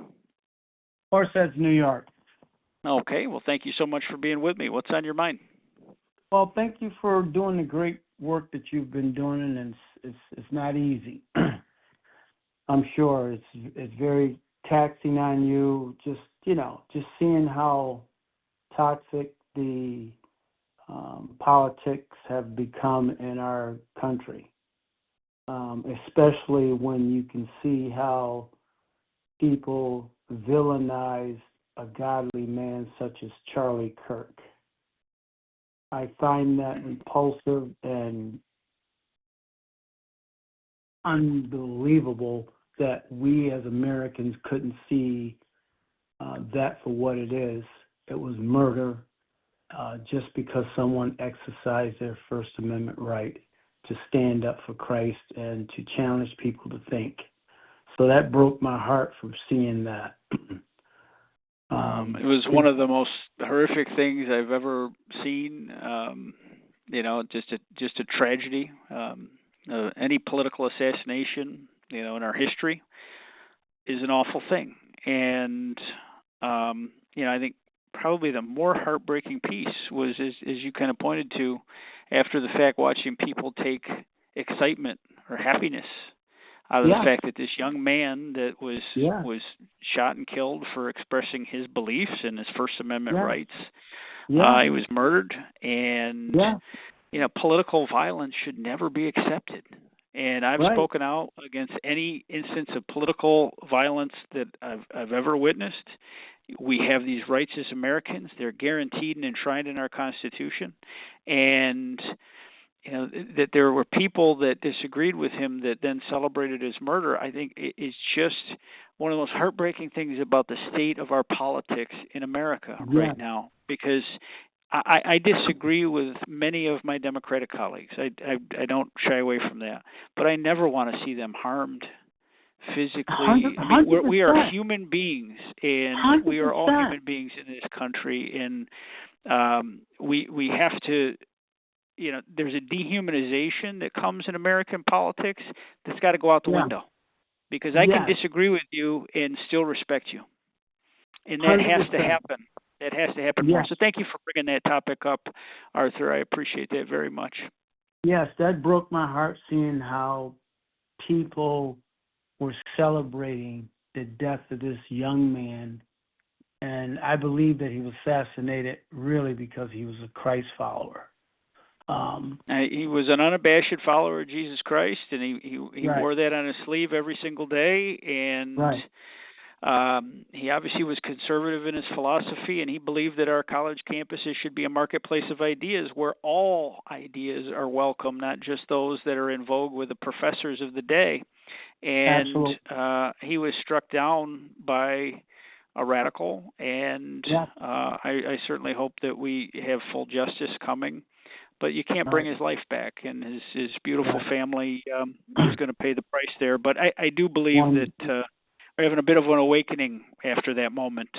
Horseheads, New York. Okay. Well, thank you so much for being with me. What's on your mind? Well, thank you for doing the great work that you've been doing, and it's not easy. I'm sure it's very taxing on you. Just seeing how toxic the politics have become in our country, especially when you can see how people villainize a godly man such as Charlie Kirk. I find that repulsive and unbelievable that we as Americans couldn't see that for what it is. It was murder just because someone exercised their First Amendment right to stand up for Christ and to challenge people to think. So that broke my heart from seeing that. It was one of the most horrific things I've ever seen. Just a tragedy. Any political assassination, in our history, is an awful thing. And I think probably the more heartbreaking piece was, as you kind of pointed to, after the fact, watching people take excitement or happiness out of the fact that this young man that was shot and killed for expressing his beliefs and his First Amendment rights, he was murdered, and political violence should never be accepted. And I've spoken out against any instance of political violence that I've ever witnessed. We have these rights as Americans; they're guaranteed and enshrined in our Constitution, and that there were people that disagreed with him that then celebrated his murder. I think it's just one of the most heartbreaking things about the state of our politics in America right now, because I disagree with many of my Democratic colleagues. I don't shy away from that, but I never want to see them harmed physically. 100%. I mean, we are human beings, and we are all human beings in this country, and we have to. There's a dehumanization that comes in American politics that's got to go out the window, because I can disagree with you and still respect you, and that 100%. has to happen. That has to happen more. So thank you for bringing that topic up, Arthur. I appreciate that very much. Yes, that broke my heart, seeing how people were celebrating the death of this young man, and I believe that he was assassinated really because he was a Christ follower. He was an unabashed follower of Jesus Christ, and he wore that on his sleeve every single day. And he obviously was conservative in his philosophy, and he believed that our college campuses should be a marketplace of ideas where all ideas are welcome, not just those that are in vogue with the professors of the day. And he was struck down by a radical, and I certainly hope that we have full justice coming. But you can't bring his life back, and his beautiful family is going to pay the price there. But I do believe that we're having a bit of an awakening after that moment,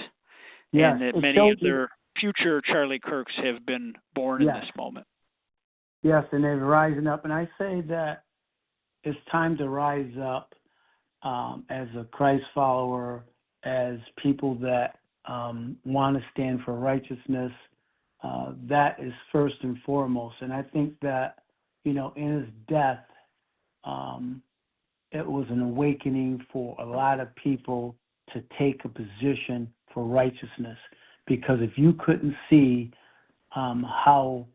and that many other future Charlie Kirks have been born in this moment. Yes, and they're rising up. And I say that it's time to rise up as a Christ follower, as people that want to stand for righteousness. That is first and foremost. And I think that, in his death, it was an awakening for a lot of people to take a position for righteousness. Because if you couldn't see how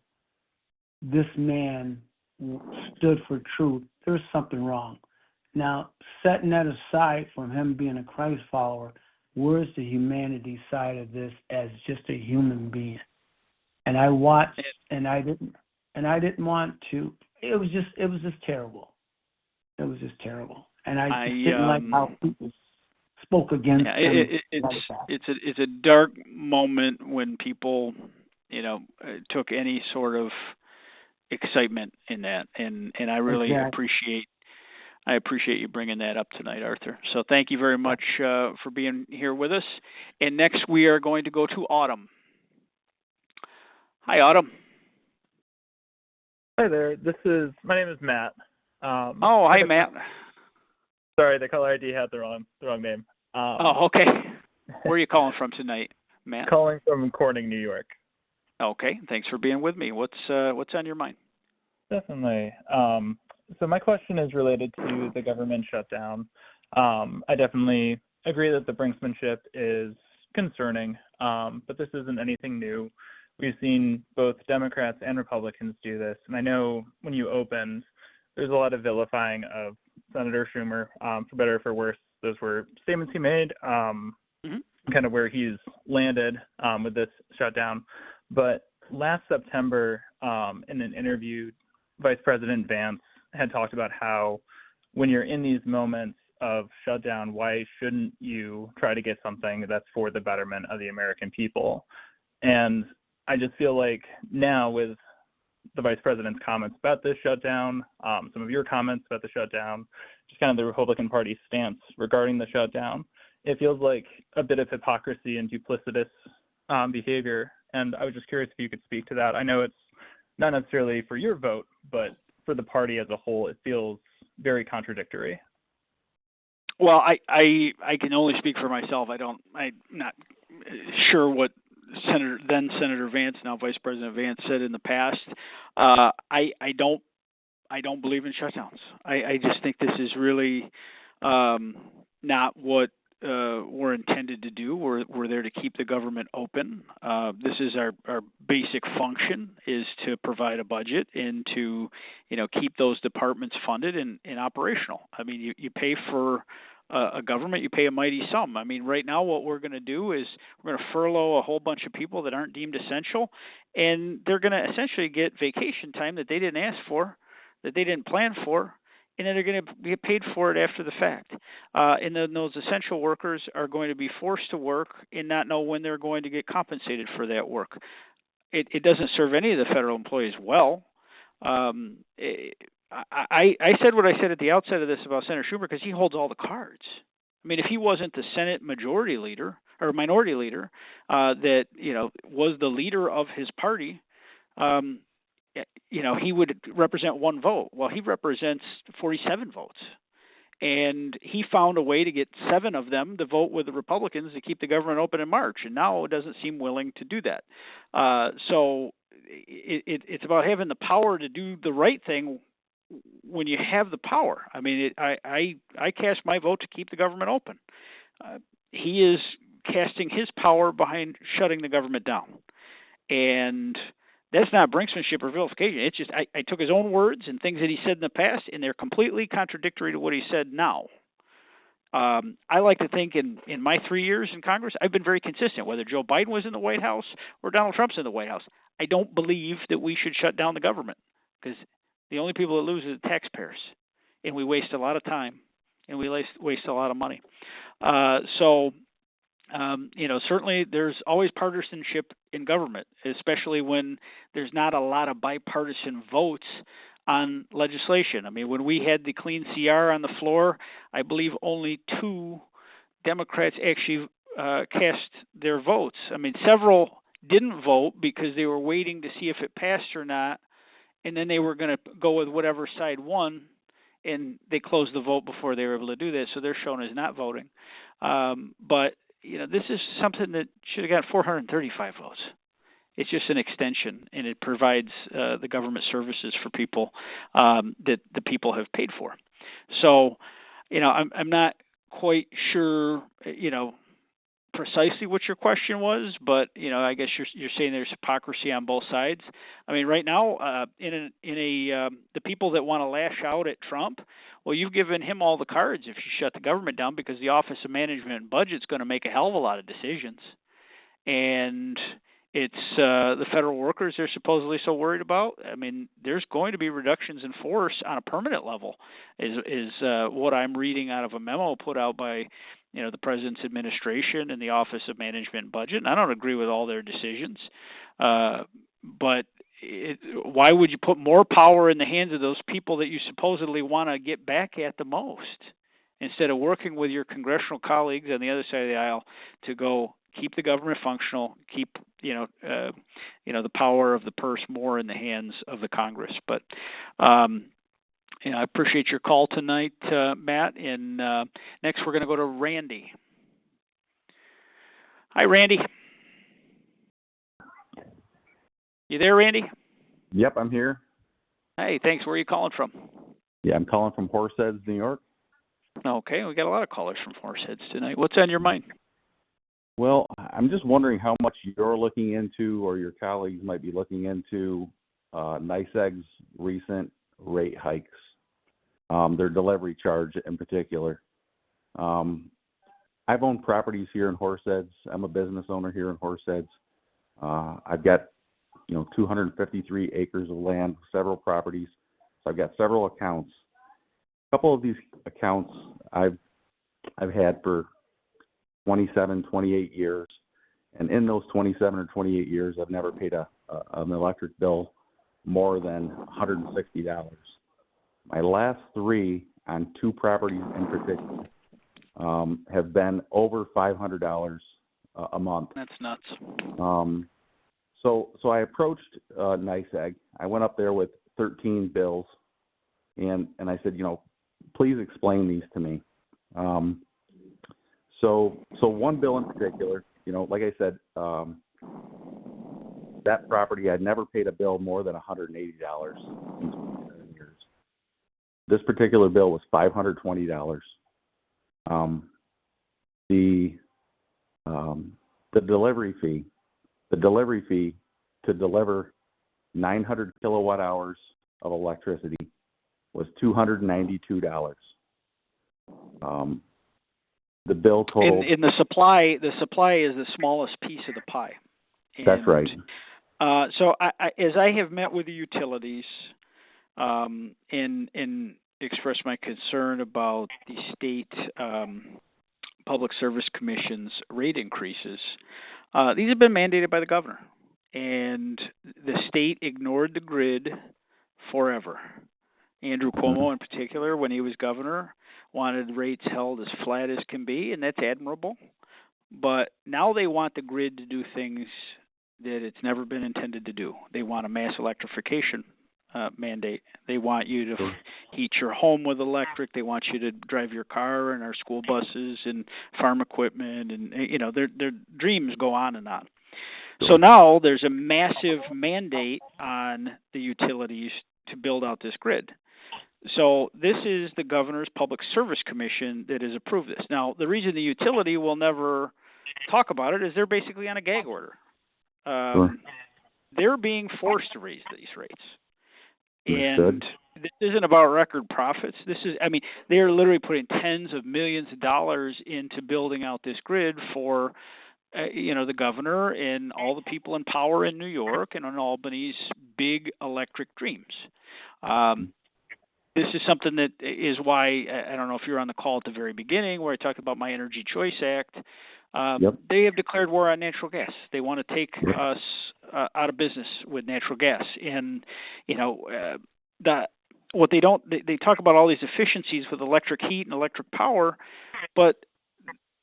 this man stood for truth, there was something wrong. Now, setting that aside from him being a Christ follower, where's the humanity side of this as just a human being? And I watched, and I didn't want to. It was just terrible. It was just terrible, and I just didn't like how people spoke against him. It's a dark moment when people, took any sort of excitement in that, and I really appreciate you bringing that up tonight, Arthur. So thank you very much for being here with us. And next we are going to go to Autumn. Hi, Autumn. Hi there. My name is Matt. Hi, Matt. Sorry, the caller ID had the wrong name. Oh, okay. Where are you calling from tonight, Matt? Calling from Corning, New York. Okay, thanks for being with me. What's on your mind? Definitely. So my question is related to the government shutdown. I definitely agree that the brinksmanship is concerning, but this isn't anything new. We've seen both Democrats and Republicans do this, and I know when you opened, there's a lot of vilifying of Senator Schumer, for better or for worse. Those were statements he made, kind of where he's landed with this shutdown. But last September, in an interview, Vice President Vance had talked about how when you're in these moments of shutdown, why shouldn't you try to get something that's for the betterment of the American people? And I just feel like now with the Vice President's comments about this shutdown, some of your comments about the shutdown, just kind of the Republican Party's stance regarding the shutdown, it feels like a bit of hypocrisy and duplicitous behavior. And I was just curious if you could speak to that. I know it's not necessarily for your vote, but for the party as a whole, it feels very contradictory. Well, I can only speak for myself. I'm not sure what Senator Vance, now Vice President Vance, said in the past. I don't believe in shutdowns. I just think this is really not what we're intended to do. We're there to keep the government open. This is our basic function, is to provide a budget and to keep those departments funded and operational. I mean, you pay for a government, you pay a mighty sum. I mean, right now what we're going to do is we're going to furlough a whole bunch of people that aren't deemed essential, and they're going to essentially get vacation time that they didn't ask for, that they didn't plan for, and then they're going to get paid for it after the fact. And then those essential workers are going to be forced to work and not know when they're going to get compensated for that work. It doesn't serve any of the federal employees well. I said what I said at the outset of this about Senator Schumer because he holds all the cards. I mean, if he wasn't the Senate majority leader or minority leader that was the leader of his party, he would represent one vote. Well, he represents 47 votes. And he found a way to get 7 of them to vote with the Republicans to keep the government open in March. And now it doesn't seem willing to do that. So it's about having the power to do the right thing when you have the power. I mean, I cast my vote to keep the government open. He is casting his power behind shutting the government down. And that's not brinksmanship or vilification. It's just I took his own words and things that he said in the past, and they're completely contradictory to what he said now. I like to think in my 3 years in Congress, I've been very consistent, whether Joe Biden was in the White House or Donald Trump's in the White House. I don't believe that we should shut down the government because the only people that lose are the taxpayers, and we waste a lot of time, and we waste a lot of money. Certainly there's always partisanship in government, especially when there's not a lot of bipartisan votes on legislation. I mean, when we had the clean CR on the floor, I believe only 2 Democrats actually cast their votes. I mean, several didn't vote because they were waiting to see if it passed or not, and then they were going to go with whatever side won, and they closed the vote before they were able to do that, so they're shown as not voting. But this is something that should have got 435 votes. It's just an extension, and it provides the government services for people that the people have paid for. So, I'm not quite sure, precisely what your question was, but I guess you're saying there's hypocrisy on both sides. I mean, right now, the people that want to lash out at Trump, well, you've given him all the cards if you shut the government down, because the Office of Management and Budget is going to make a hell of a lot of decisions, and it's the federal workers they're supposedly so worried about. I mean, there's going to be reductions in force on a permanent level, is what I'm reading out of a memo put out by the President's administration and the Office of Management and Budget. And I don't agree with all their decisions, but why would you put more power in the hands of those people that you supposedly want to get back at the most, instead of working with your congressional colleagues on the other side of the aisle to go keep the government functional, keep the power of the purse more in the hands of the Congress? But Yeah, I appreciate your call tonight, Matt. And next we're going to go to Randy. Hi, Randy. You there, Randy? Yep, I'm here. Hey, thanks. Where are you calling from? Yeah, I'm calling from Horseheads, New York. Okay, we got a lot of callers from Horseheads tonight. What's on your mind? Well, I'm just wondering how much you're looking into, or your colleagues might be looking into, NYSEG's recent rate hikes, their delivery charge in particular. I've owned properties here in Horseheads. I'm a business owner here in Horseheads. I've got 253 acres of land, several properties. So I've got several accounts. A couple of these accounts I've had for 27, 28 years. And in those 27 or 28 years, I've never paid an electric bill more than $160. My last three on two properties in particular have been over $500 a month. That's nuts. So I approached NYSEG. I went up there with 13 bills, and I said, please explain these to me. So one bill in particular, like I said, that property, I'd never paid a bill more than $180 in 27 years. This particular bill was $520. The delivery fee to deliver 900 kilowatt hours of electricity was $292. The bill total in the supply is the smallest piece of the pie. And, that's right. So as I have met with the utilities and expressed my concern about the state Public Service Commission's rate increases, these have been mandated by the governor, and the state ignored the grid forever. Andrew Cuomo, in particular, when he was governor, wanted rates held as flat as can be, and that's admirable. But now they want the grid to do things that it's never been intended to do. They want a mass electrification mandate. They want you to heat your home with electric. They want you to drive your car and our school buses and farm equipment, and their dreams go on and on. So now there's a massive mandate on the utilities to build out this grid. So this is the Governor's Public Service Commission that has approved this. Now, the reason the utility will never talk about it is they're basically on a gag order. They're being forced to raise these rates. And this isn't about record profits. They're literally putting tens of millions of dollars into building out this grid for, the governor and all the people in power in New York and on Albany's big electric dreams. This is something that is why, I don't know if you're on the call at the very beginning where I talked about my Energy Choice Act. They have declared war on natural gas. They want to take us out of business with natural gas. And, what they talk about all these efficiencies with electric heat and electric power, but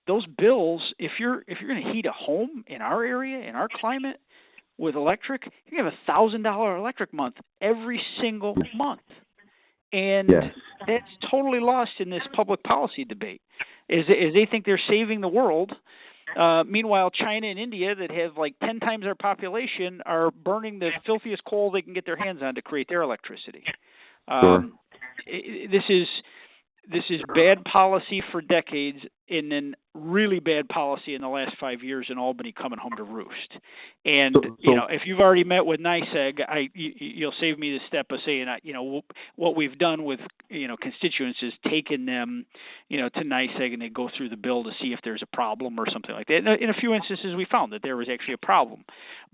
those bills, if you're going to heat a home in our area, in our climate, with electric, you have $1,000 electric month every single month. And that's totally lost in this public policy debate, is they think they're saving the world. Meanwhile, China and India, that have like 10 times our population, are burning the filthiest coal they can get their hands on to create their electricity. This is bad policy for decades, and then really bad policy in the last 5 years in Albany coming home to roost. And if you've already met with NYSEG, you'll save me the step of saying, what we've done with constituents is taken them, to NYSEG, and they go through the bill to see if there's a problem or something like that. In a few instances, we found that there was actually a problem,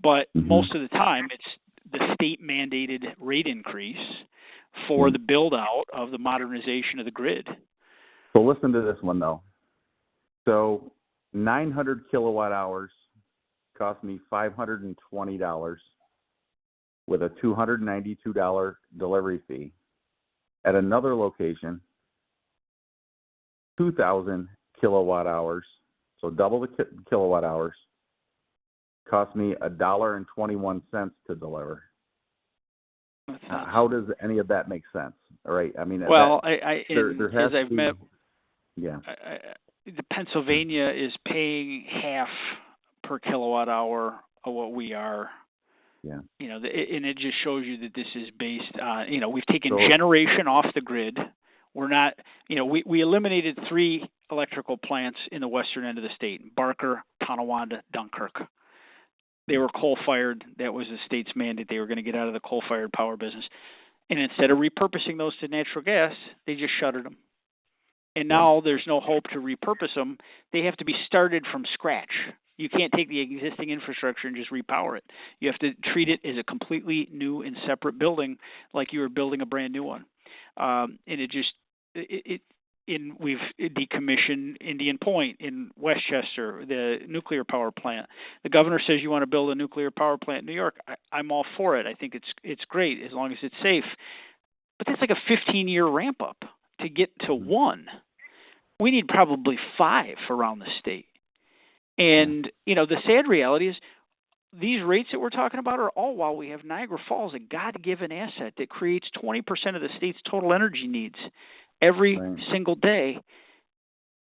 but most of the time, it's the state mandated rate increase for the build out of the modernization of the grid. So listen to this one though. So 900 kilowatt hours cost me $520 with a $292 delivery fee. At another location, 2,000 kilowatt hours, so double the kilowatt hours, cost me $1.21 to deliver. How does any of that make sense? All right. I mean, Well, there has as I've to be, met, yeah. the Pennsylvania is paying half per kilowatt hour of what we are. Yeah. And it just shows you that this is based on, we've taken generation off the grid. We're not, we eliminated 3 electrical plants in the western end of the state: Barker, Tonawanda, Dunkirk. They were coal-fired. That was the state's mandate. They were going to get out of the coal-fired power business. And instead of repurposing those to natural gas, they just shuttered them. And now there's no hope to repurpose them. They have to be started from scratch. You can't take the existing infrastructure and just repower it. You have to treat it as a completely new and separate building, like you were building a brand new one. We've decommissioned Indian Point in Westchester, the nuclear power plant. The governor says you want to build a nuclear power plant in New York. I'm all for it. I think it's great as long as it's safe. But that's like a 15-year ramp up to get to one. We need probably 5 around the state. And, the sad reality is these rates that we're talking about are all while we have Niagara Falls, a God-given asset that creates 20% of the state's total energy needs every single day.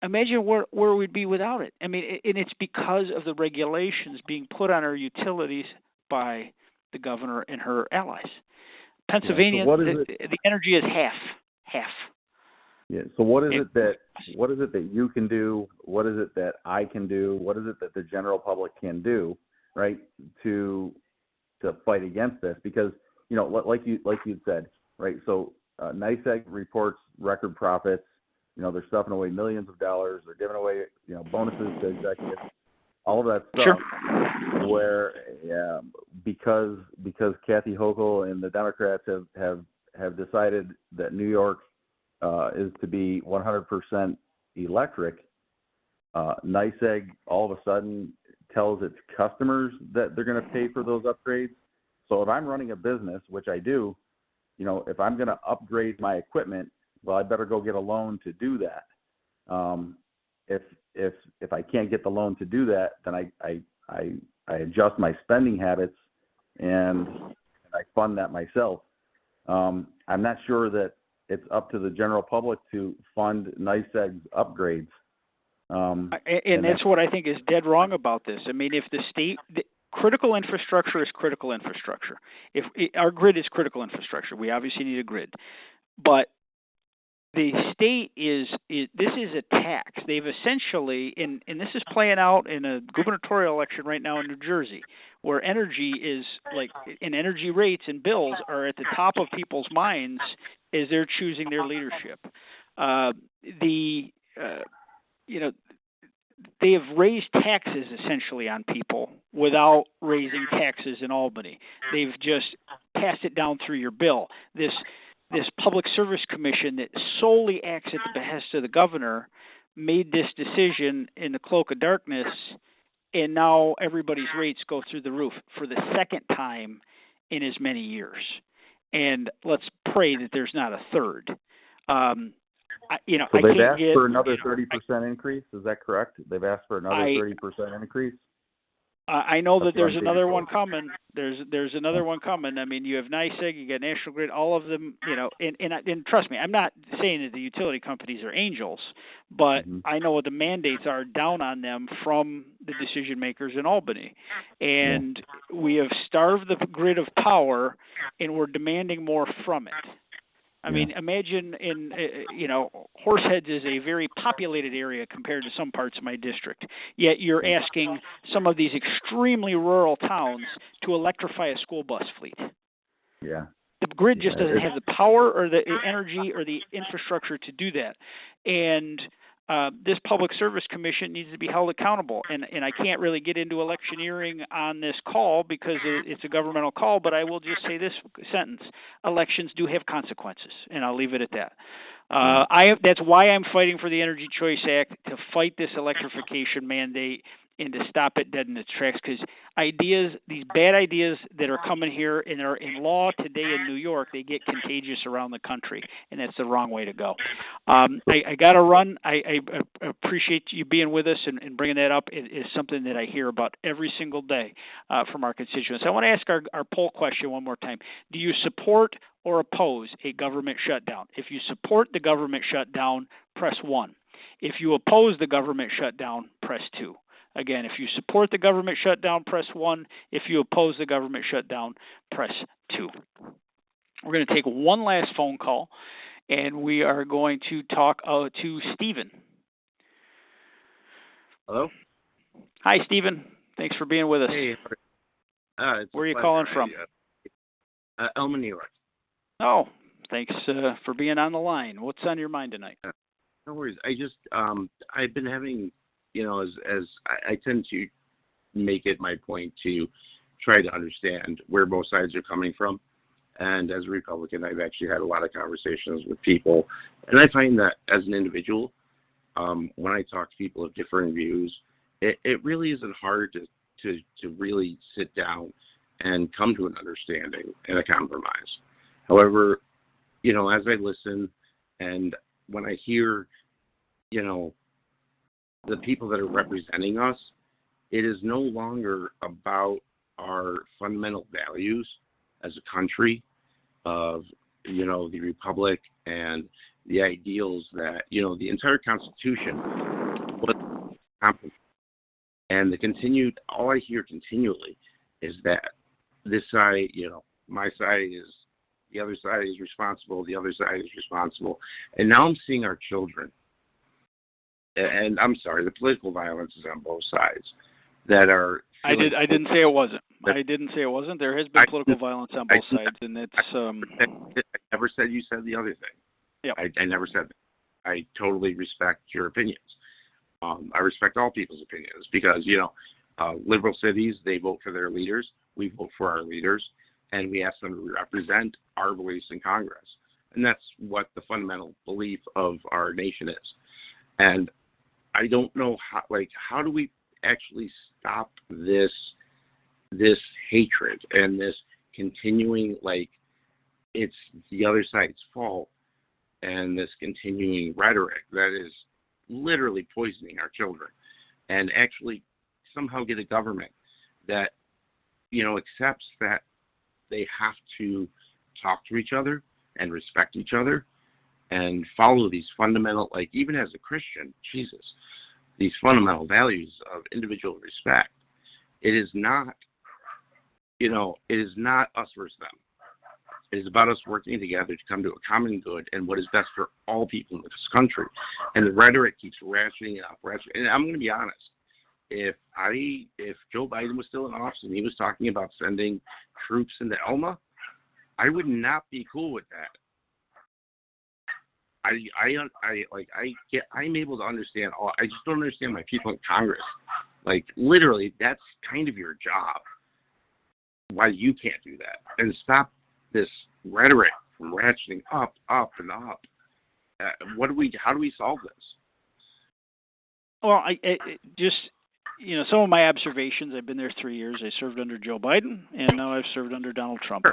Imagine where we'd be without it. I mean, and it's because of the regulations being put on our utilities by the governor and her allies. Pennsylvania, the energy is half. Yeah. So what is it that you can do? What is it that I can do? What is it that the general public can do, right, to fight against this? Because like you said, right. So NYSEG reports record profits. They're stuffing away millions of dollars. They're giving away bonuses to executives. All of that stuff. Sure. Where because Kathy Hochul and the Democrats have decided that New York is to be 100% electric, NYSEG all of a sudden tells its customers that they're going to pay for those upgrades. So if I'm running a business, which I do, if I'm going to upgrade my equipment, well, I better go get a loan to do that. If I can't get the loan to do that, then I adjust my spending habits and I fund that myself. I'm not sure that it's up to the general public to fund NYSEG's upgrades. And that's what I think is dead wrong about this. I mean, if critical infrastructure is critical infrastructure. If our grid is critical infrastructure, we obviously need a grid. But the state this is a tax. They've essentially, and this is playing out in a gubernatorial election right now in New Jersey, where energy is and energy rates and bills are at the top of people's minds as they're choosing their leadership. They have raised taxes essentially on people without raising taxes in Albany. They've just passed it down through your bill. This Public Service Commission that solely acts at the behest of the governor made this decision in the cloak of darkness, and now everybody's rates go through the roof for the second time in as many years. And let's pray that there's not a third. So they've asked for another 30% increase. Is that correct? They've asked for another 30% increase. I know that there's another one coming. There's another one coming. I mean, you have NYSEG, you got National Grid, all of them. And trust me, I'm not saying that the utility companies are angels, but I know what the mandates are down on them from the decision makers in Albany, and we have starved the grid of power, and we're demanding more from it. I mean, imagine Horseheads is a very populated area compared to some parts of my district. Yet you're asking some of these extremely rural towns to electrify a school bus fleet. Yeah. The grid just doesn't have the power or the energy or the infrastructure to do that. And this Public Service Commission needs to be held accountable. And I can't really get into electioneering on this call because it's a governmental call, but I will just say this sentence. Elections do have consequences, and I'll leave it at that. That's why I'm fighting for the Energy Choice Act, to fight this electrification mandate and to stop it dead in its tracks, because these bad ideas that are coming here and are in law today in New York, they get contagious around the country, and that's the wrong way to go. I got to run. I appreciate you being with us and bringing that up. It is something that I hear about every single day from our constituents. I want to ask our poll question one more time. Do you support or oppose a government shutdown? If you support the government shutdown, press 1. If you oppose the government shutdown, press 2. Again, if you support the government shutdown, press 1. If you oppose the government shutdown, press 2. We're going to take one last phone call, and we are going to talk to Stephen. Hello? Hi, Stephen. Thanks for being with us. Hey. Where are you calling from? Elma, New York. Oh, thanks for being on the line. What's on your mind tonight? No worries. I just I've been having, as I tend to make it my point to try to understand where both sides are coming from. And as a Republican, I've actually had a lot of conversations with people, and I find that as an individual, when I talk to people of differing views, it really isn't hard to really sit down and come to an understanding and a compromise. However, as I listen and when I hear, the people that are representing us, it is no longer about our fundamental values as a country of, the republic and the ideals that, the entire Constitution was accomplished. And all I hear continually is that this side, my side is, the other side is responsible, the other side is responsible. And now I'm seeing our children, and I'm sorry, the political violence is on both sides that are. I didn't say it wasn't. I didn't say it wasn't. There has been political violence on both sides, and it's. I never said you said the other thing. Yeah. I never said that. I totally respect your opinions. I respect all people's opinions because, liberal cities, they vote for their leaders. We vote for our leaders, and we ask them to represent our beliefs in Congress. And that's what the fundamental belief of our nation is. And I don't know how do we actually stop this hatred and this continuing, it's the other side's fault, and this continuing rhetoric that is literally poisoning our children, and actually somehow get a government that, accepts that they have to talk to each other and respect each other and follow these fundamental, even as a Christian, Jesus, these fundamental values of individual respect. It is not, it is not us versus them. It is about us working together to come to a common good and what is best for all people in this country. And the rhetoric keeps ratcheting up. And I'm going to be honest. If Joe Biden was still in office and he was talking about sending troops into Elma, I would not be cool with that. I'm able to understand all. I just don't understand my people in Congress. Literally, that's kind of your job. Why you can't do that and stop this rhetoric from ratcheting up, and up. How do we solve this? Well, some of my observations, I've been there 3 years. I served under Joe Biden, and now I've served under Donald Trump.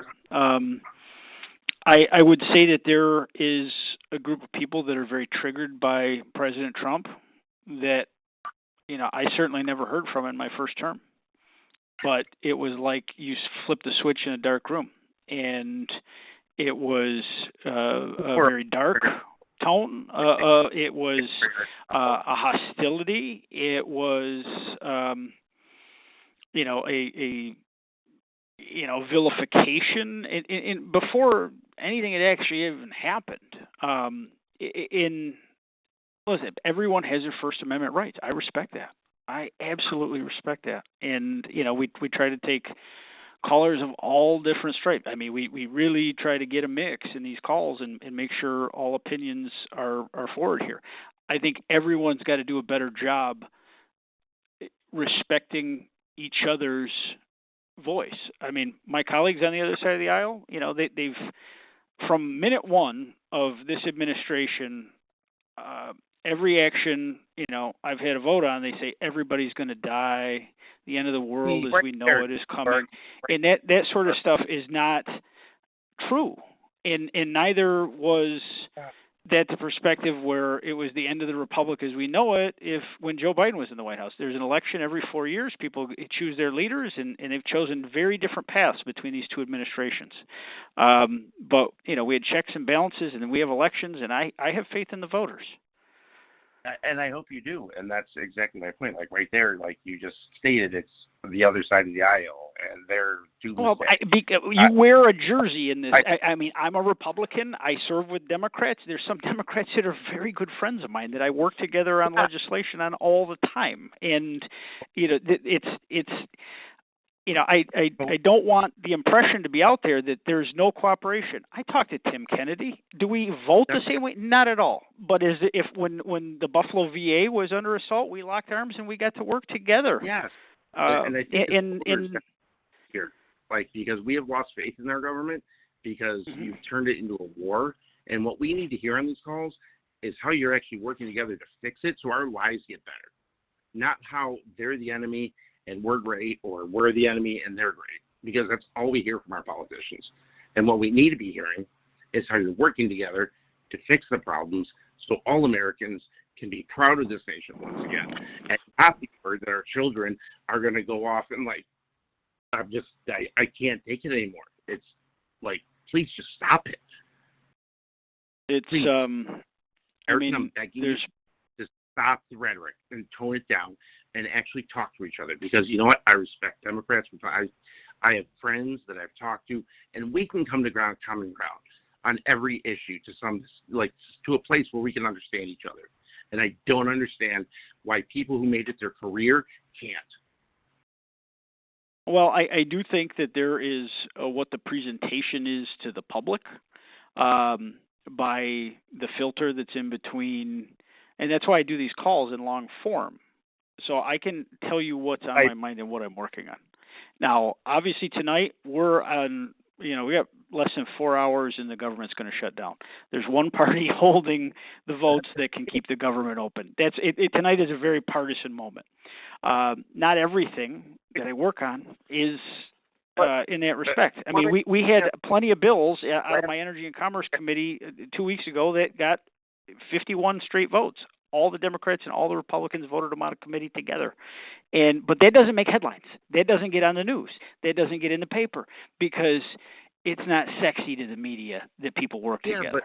I would say that there is a group of people that are very triggered by President Trump that, I certainly never heard from in my first term. But it was like you flipped a switch in a dark room, and it was a very dark tone. It was a hostility. It was, a vilification. And before anything had actually even happened, listen, everyone has their First Amendment rights. I respect that. I absolutely respect that. And, we try to take callers of all different stripes. I mean, we really try to get a mix in these calls and make sure all opinions are forward here. I think everyone's got to do a better job respecting each other's voice. I mean, my colleagues on the other side of the aisle, they've from minute one of this administration, every action I've had a vote on. They say everybody's going to die. The end of the world as we know it is coming, and that sort of stuff is not true. And neither was that the perspective where it was the end of the republic as we know it when Joe Biden was in the White House. There's an election every 4 years. People choose their leaders, and they've chosen very different paths between these two administrations. But, we had checks and balances, and then we have elections, and I have faith in the voters. And I hope you do. And that's exactly my point. Like right there, like you just stated, it's the other side of the aisle, and they're too. Well, you wear a jersey in this. I mean, I'm a Republican. I serve with Democrats. There's some Democrats that are very good friends of mine that I work together on legislation on all the time. And, it's I don't want the impression to be out there that there's no cooperation. I talked to Tim Kennedy. Do we vote the same way? Not at all. But when the Buffalo VA was under assault, we locked arms and we got to work together. Yes. And I think here, because we have lost faith in our government because you've turned it into a war. And what we need to hear on these calls is how you're actually working together to fix it so our lives get better. Not how they're the enemy and we're great, or we're the enemy and they're great, because that's all we hear from our politicians. And what we need to be hearing is how you're working together to fix the problems so all Americans can be proud of this nation once again, and not be worried that our children are going to go off and I can't take it anymore. It's like, please just stop it. It's, please. I'm begging to stop the rhetoric and tone it down and actually talk to each other, because you know what? I respect Democrats. I have friends that I've talked to, and we can come to common ground on every issue to a place where we can understand each other. And I don't understand why people who made it their career can't. Well, I do think that there is what the presentation is to the public by the filter that's in between, and that's why I do these calls in long form. So I can tell you what's on my mind and what I'm working on. Now, obviously tonight we're on, we got less than 4 hours and the government's going to shut down. There's one party holding the votes that can keep the government open. That's it. Tonight is a very partisan moment. Not everything that I work on is in that respect. I mean, we had plenty of bills out of my Energy and Commerce Committee 2 weeks ago that got 51 straight votes. All the Democrats and all the Republicans voted them out of committee together. But that doesn't make headlines. That doesn't get on the news. That doesn't get in the paper because it's not sexy to the media that people work together.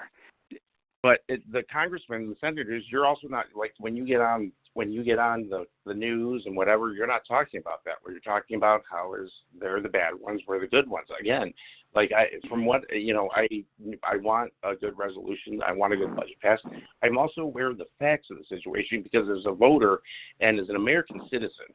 But the congressmen and the senators, you're also not, when you get on the news and whatever, you're not talking about that. Where you're talking about how they're the bad ones, we're the good ones. Again, I want a good resolution. I want a good budget passed. I'm also aware of the facts of the situation because as a voter and as an American citizen,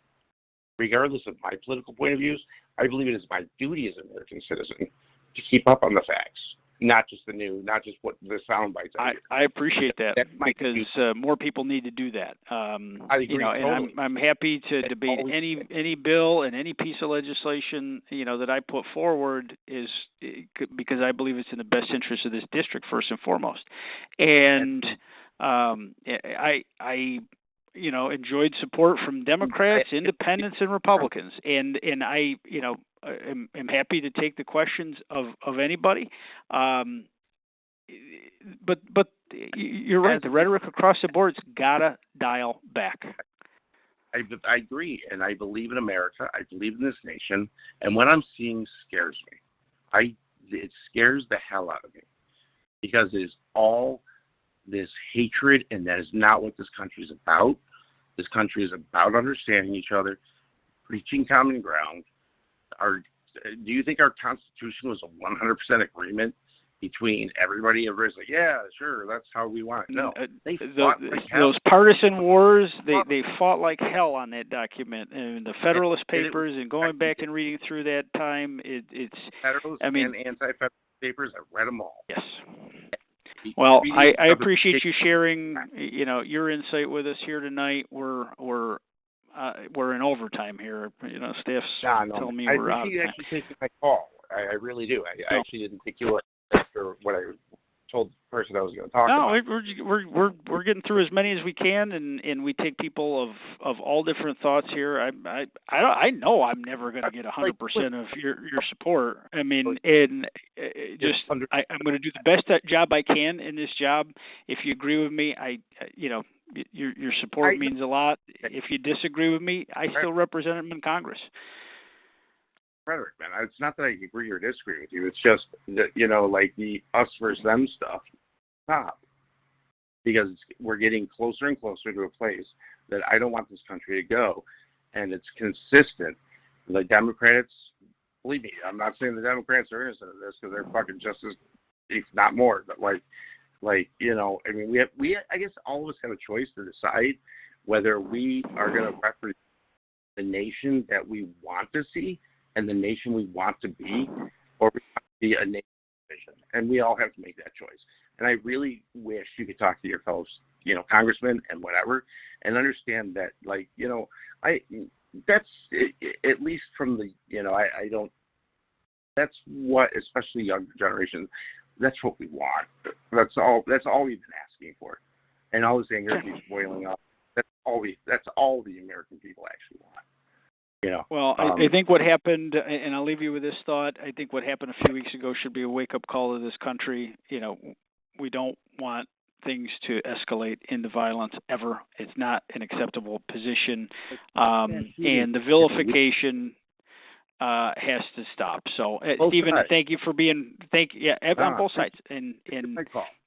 regardless of my political point of views, I believe it is my duty as an American citizen to keep up on the facts. Not just the news, not just what the sound bites. I appreciate that because more people need to do that. I agree totally. And I'm happy to debate any bill and any piece of legislation that I put forward is because I believe it's in the best interest of this district first and foremost. And I enjoyed support from Democrats, Independents, and Republicans, and I am happy to take the questions of anybody. But you're right. The rhetoric across the board's gotta dial back. I agree, and I believe in America. I believe in this nation, and what I'm seeing scares me. It scares the hell out of me because it is all this hatred, and that is not what this country is about. This country is about understanding each other, preaching common ground. Do you think our Constitution was a 100% agreement between everybody? Everybody's like, yeah, sure, that's how we want it. No, they fought like hell. Those partisan wars, they fought like hell on that document. And the Federalist Papers, and going back and reading through that time, it's Federalist and anti-Federalist Papers. I read them all. Yes. Well, I appreciate you sharing, your insight with us here tonight. We're in overtime here. Staff's telling me we're out. I appreciate you actually taking my call. I really do. I actually didn't think you would after what I told the person I was going to talk No, about. we're getting through as many as we can, and we take people of all different thoughts here. I know I'm never going to get 100% of your support. I mean, and just I'm going to do the best job I can in this job. If you agree with me, your support means a lot. If you disagree with me, I still represent them in Congress. Rhetoric, man. It's not that I agree or disagree with you. It's just that, like the us versus them stuff, stop. Because we're getting closer and closer to a place that I don't want this country to go. And it's consistent. The Democrats, believe me, I'm not saying the Democrats are innocent of this because they're fucking just as, if not more, but I mean, I guess all of us have a choice to decide whether we are going to represent the nation that we want to see and the nation we want to be, or we want to be a nation vision. And we all have to make that choice. And I really wish you could talk to your fellow, congressmen and whatever, and understand that, that's at least from the, I don't, that's what, especially younger generations, that's what we want. That's all we've been asking for. And all this anger keeps boiling up. That's all the American people actually want. Well, I think what happened, and I'll leave you with this thought, I think what happened a few weeks ago should be a wake-up call to this country. We don't want things to escalate into violence ever. It's not an acceptable position. And the vilification has to stop. So, Stephen, thank you for being, on both sides. And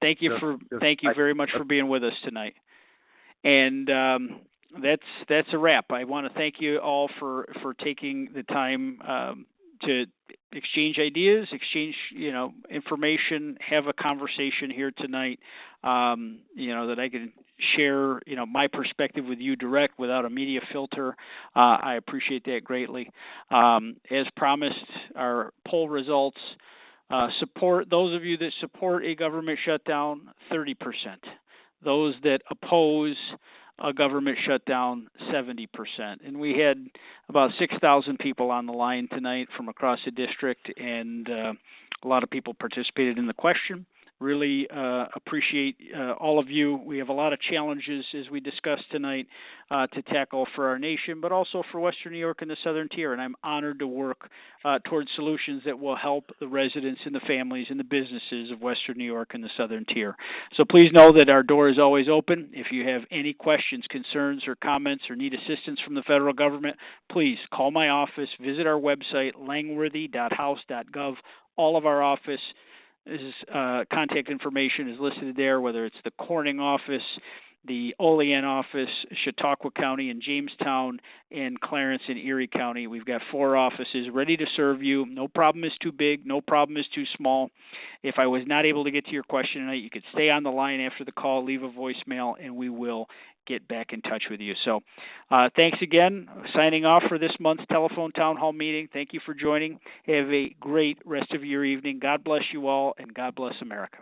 thank you very much for being with us tonight. And that's a wrap. I want to thank you all for taking the time to exchange ideas, exchange information, have a conversation here tonight. That I can share my perspective with you direct without a media filter. I appreciate that greatly. As promised, our poll results support those of you that support a government shutdown, 30%. Those that oppose a government shutdown, 70%. And we had about 6,000 people on the line tonight from across the district, and a lot of people participated in the question. Really appreciate all of you. We have a lot of challenges, as we discussed tonight, to tackle for our nation, but also for Western New York and the Southern Tier. And I'm honored to work towards solutions that will help the residents and the families and the businesses of Western New York and the Southern Tier. So please know that our door is always open. If you have any questions, concerns, or comments, or need assistance from the federal government, please call my office, visit our website, langworthy.house.gov. All of our office contact information is listed there, whether it's the Corning office, the Olean office, Chautauqua County and Jamestown, and Clarence and Erie County. We've got 4 offices ready to serve you. No problem is too big. No problem is too small. If I was not able to get to your question tonight, you could stay on the line after the call, leave a voicemail, and we will get back in touch with you. So thanks again. Signing off for this month's telephone town hall meeting. Thank you for joining. Have a great rest of your evening. God bless you all, and God bless America.